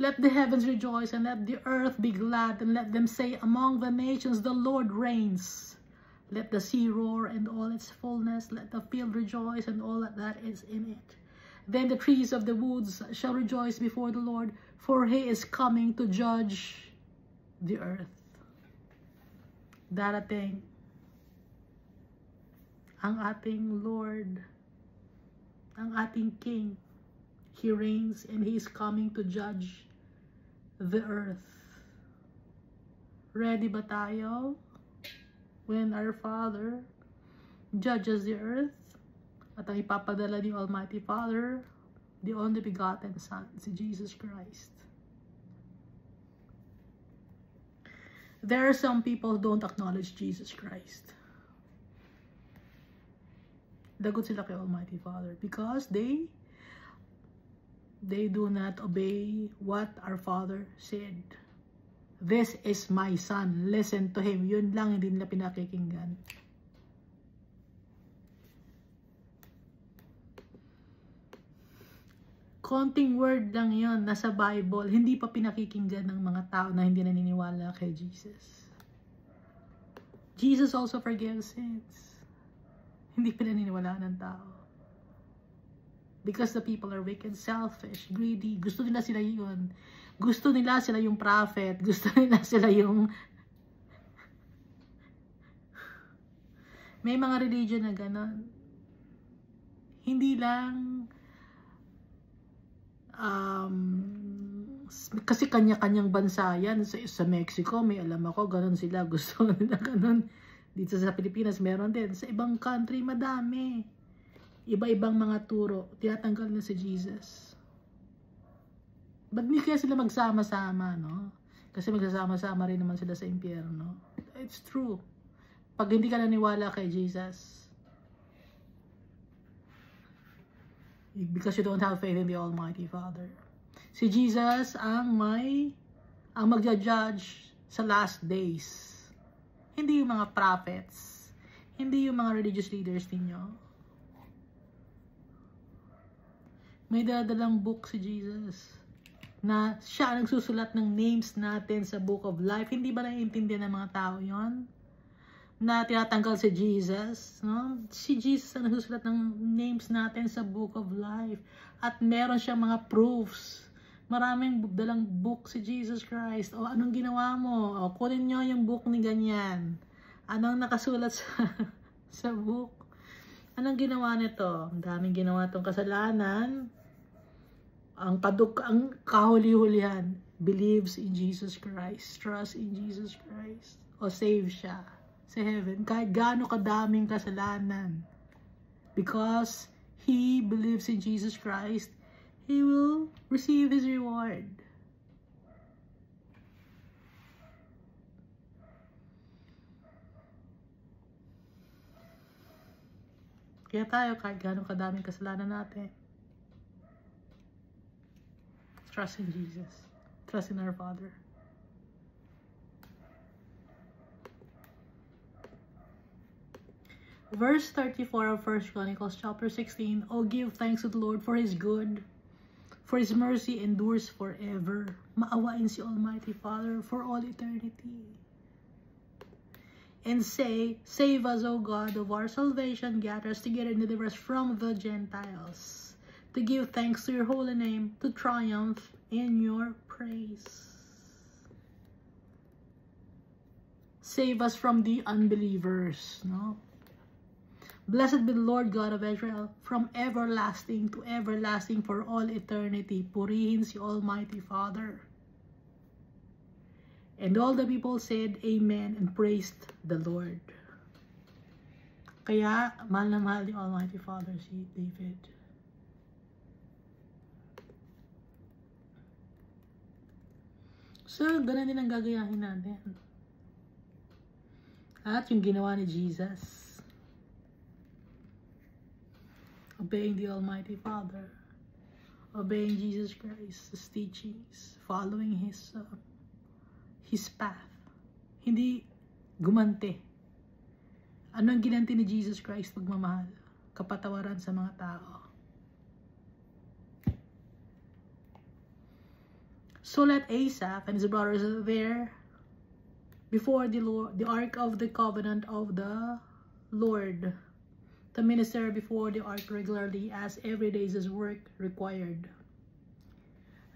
Speaker 1: Let the heavens rejoice and let the earth be glad and let them say among the nations the Lord reigns. Let the sea roar and all its fullness. Let the field rejoice and all that is in it. Then the trees of the woods shall rejoice before the Lord, for He is coming to judge the earth. Darating ang ating Lord, ang ating King. He reigns and He is coming to judge the earth. Ready ba tayo? When our Father judges the earth, at ang ipapadala ni Almighty Father, the only begotten Son, si Jesus Christ. There are some people who don't acknowledge Jesus Christ. Lagot sila kay Almighty Father because they do not obey what our Father said. This is my son. Listen to him. Yun lang, hindi nila pinakikinggan. Konting word lang yon nasa Bible. Hindi pa pinakikinggan ng mga tao na hindi naniniwala kay Jesus. Jesus also forgives sins. Hindi pinaniniwala ng tao. Because the people are wicked, selfish, greedy. Gusto nila sila yun. Gusto nila sila yung prophet. Gusto nila sila yung... May mga religion na gano'n. Hindi lang... kasi kanya-kanyang bansa yan. Sa Mexico, may alam ako, gano'n sila. Gusto nila gano'n. Dito sa Pilipinas, meron din. Sa ibang country, madami. Iba-ibang mga turo. Tinatanggal na si Jesus. Ba't di kaya sila magsama-sama, no? Kasi magsasama-sama rin naman sila sa impyerno. It's true. Pag hindi ka naniwala kay Jesus, because you don't have faith in the Almighty Father. Si Jesus ang magja-judge sa last days. Hindi yung mga prophets, hindi yung mga religious leaders ninyo. May dadalang book si Jesus na siya ang nagsusulat ng names natin sa Book of Life. Hindi ba naiintindihan ng mga tao yon? Na tinatanggal si Jesus, no? Si Jesus ang nagsusulat ng names natin sa Book of Life. At meron siyang mga proofs. Maraming dalang book si Jesus Christ. O anong ginawa mo? O kunin nyo yung book ni ganyan. Anong nakasulat sa book? Anong ginawa nito? Ang daming ginawa itong kasalanan. Ang kahuli-hulihan, believes in Jesus Christ, trust in Jesus Christ, o save siya sa heaven, kahit gaano kadaming kasalanan. Because he believes in Jesus Christ, he will receive his reward. Kaya tayo, kahit gaano kadaming kasalanan natin, trust in Jesus. Trust in our Father. Verse 34 of 1 Chronicles chapter 16. Oh, give thanks to the Lord for His good, for His mercy endures forever. Maawain si Almighty Father for all eternity. And say, save us, O God of our salvation, gather us together and deliver us from the Gentiles. To give thanks to your holy name, to triumph in your praise. Save us from the unbelievers, no? Blessed be the Lord God of Israel, from everlasting to everlasting for all eternity. Purihin si Almighty Father. And all the people said, Amen, and praised the Lord. Kaya, mahal na mahal ni Almighty Father si David. So, ganun din ang gagayahin natin. At yung ginawa ni Jesus, obeying the Almighty Father, obeying Jesus Christ, His teachings, following His path. Hindi gumante. Ano ang ginanti ni Jesus Christ? Pagmamahal, kapatawaran sa mga tao. So let Asaph and his brothers there before the Lord, the ark of the covenant of the Lord, to minister before the ark regularly as every day's work required.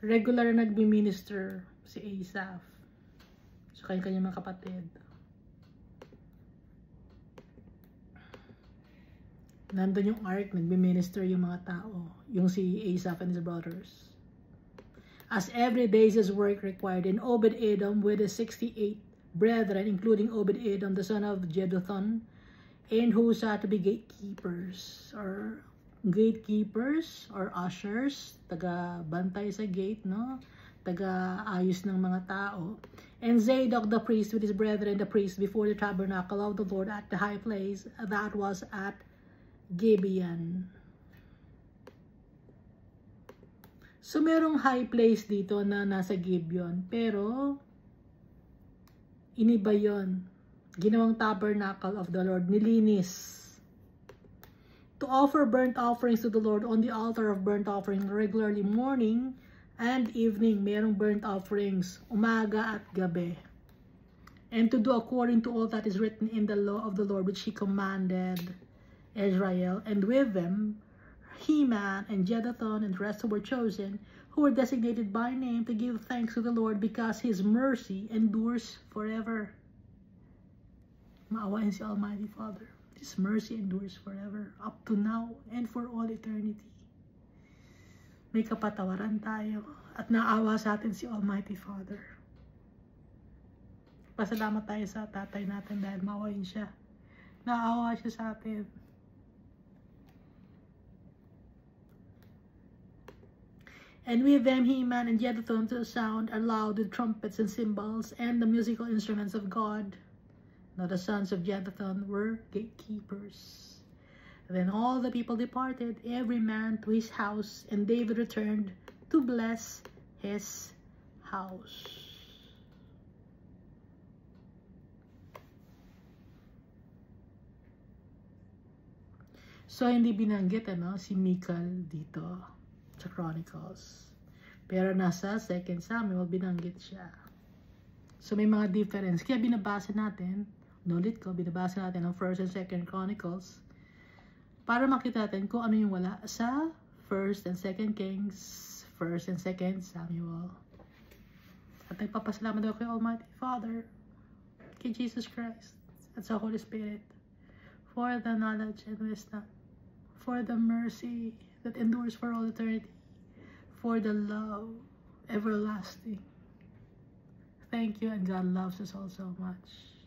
Speaker 1: Regular nagbi-minister si Asaph sa kanyang mga kapatid. Nandun yung ark, nagbi-minister yung mga tao, yung si Asaph and his brothers. As every day's work required, in Obed-Edom with his 68 brethren, including Obed-Edom, the son of Jeduthun, and Husa to be gatekeepers, or ushers, taga-bantay sa gate, no? Taga-ayos ng mga tao. And Zadok the priest with his brethren, the priest, before the tabernacle of the Lord at the high place that was at Gibeon. So, merong high place dito na nasa Gibeon. Pero, iniba yun. Ginawang tabernacle of the Lord. Nilinis. To offer burnt offerings to the Lord on the altar of burnt offering regularly morning and evening. Merong burnt offerings. Umaga at gabi. And to do according to all that is written in the law of the Lord which He commanded Israel. And with them, Heman and Jeduthun and the rest who were chosen, who were designated by name to give thanks to the Lord because His mercy endures forever. Maawain si Almighty Father. His mercy endures forever, up to now and for all eternity. May kapatawaran tayo at naawa sa atin si Almighty Father. Pasalamat tayo sa tatay natin dahil maawain siya. Naawa siya sa atin. And with them Heman and Jeduthun to sound aloud with trumpets and cymbals and the musical instruments of God. Now the sons of Jeduthun were gatekeepers. And then all the people departed, every man to his house, and David returned to bless his house. So, hindi binanggit si Michal dito sa Chronicles. Pero nasa 2 Samuel, binanggit siya. So, may mga difference. Kaya binabasa natin, binabasa natin ang 1st and 2nd Chronicles para makita natin kung ano yung wala sa 1st and 2nd Kings, 1st and 2nd Samuel. At nagpapasalamat ako kay Almighty Father, kay Jesus Christ, at sa Holy Spirit, for the knowledge and wisdom, for the mercy that endures for all eternity, for the love everlasting. Thank you, and God loves us all so much.